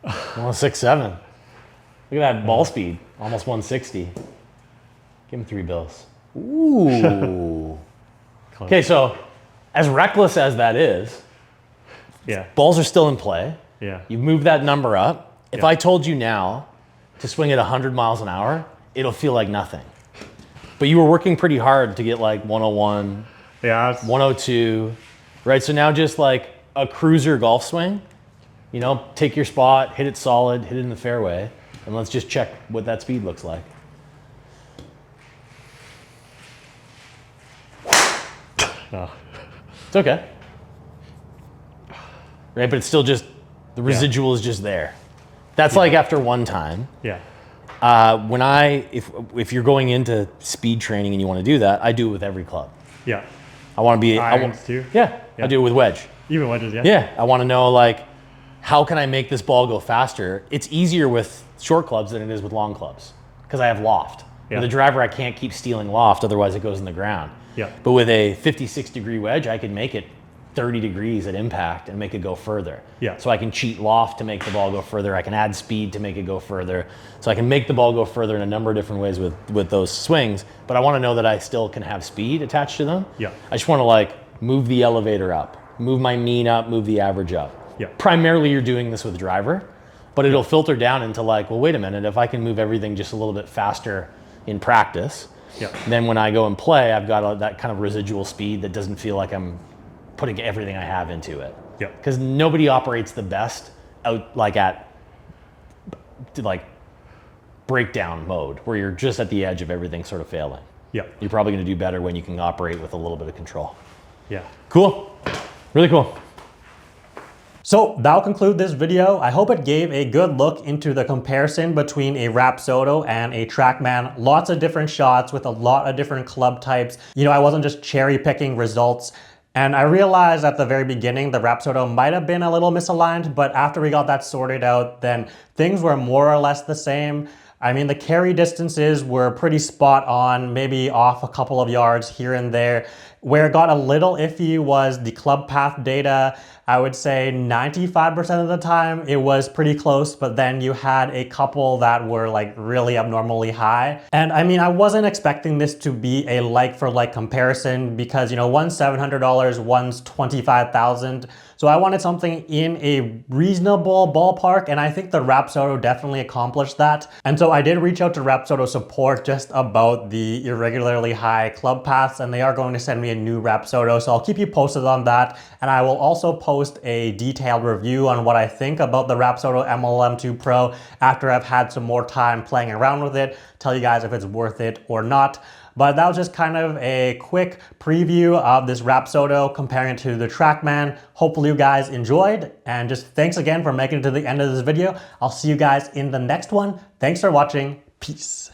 106.7. Look at that ball speed. Almost 160. Give him 3 bills. Ooh. Okay, so as reckless as that is, Yeah. balls are still in play. Yeah. You've moved that number up. If Yeah. I told you now to swing at 100 miles an hour, it'll feel like nothing. But you were working pretty hard to get like 101, Yeah. 102, right? So now just like a cruiser golf swing, you know, take your spot, hit it solid, hit it in the fairway, and let's just check what that speed looks like. Oh. It's okay. Right, but it's still just, the residual is just there. That's like after one time. Yeah. If you're going into speed training and you want to do that, I do it with every club. Yeah. I want to be, Irons too? Yeah, I do it with wedge. Even wedges, yeah? Yeah, I want to know like, how can I make this ball go faster? It's easier with short clubs than it is with long clubs because I have loft. Yeah. With a driver, I can't keep stealing loft, otherwise it goes in the ground. Yeah. But with a 56-degree wedge, I can make it 30 degrees at impact and make it go further. Yeah. So I can cheat loft to make the ball go further. I can add speed to make it go further. So I can make the ball go further in a number of different ways with those swings, but I want to know that I still can have speed attached to them. Yeah. I just want to like move the elevator up, move my mean up, move the average up. Yeah. Primarily you're doing this with driver, but it'll filter down into like, well, wait a minute, if I can move everything just a little bit faster in practice, then when I go and play, I've got that kind of residual speed that doesn't feel like I'm putting everything I have into it. Yeah. Because nobody operates the best out like at like breakdown mode where you're just at the edge of everything sort of failing. Yeah. You're probably going to do better when you can operate with a little bit of control. Yeah. Cool. Really cool. So that'll conclude this video. I hope it gave a good look into the comparison between a Rapsodo and a Trackman. Lots of different shots with a lot of different club types. You know, I wasn't just cherry picking results. And I realized at the very beginning the Rapsodo might have been a little misaligned, but after we got that sorted out, then things were more or less the same. I mean, the carry distances were pretty spot on, maybe off a couple of yards here and there. Where it got a little iffy was the club path data. I would say 95% of the time it was pretty close, but then you had a couple that were like really abnormally high. And I mean, I wasn't expecting this to be a like for like comparison because, you know, one's $700, one's $25,000. So I wanted something in a reasonable ballpark, and I think the Rapsodo definitely accomplished that. And so I did reach out to Rapsodo support just about the irregularly high club paths, and they are going to send me a new Rapsodo, so I'll keep you posted on that. And I will also post a detailed review on what I think about the Rapsodo MLM2 Pro after I've had some more time playing around with it, tell you guys if it's worth it or not. But that was just kind of a quick preview of this Rapsodo comparing it to the Trackman. Hopefully you guys enjoyed, and just thanks again for making it to the end of this video. I'll see you guys in the next one. Thanks for watching. Peace.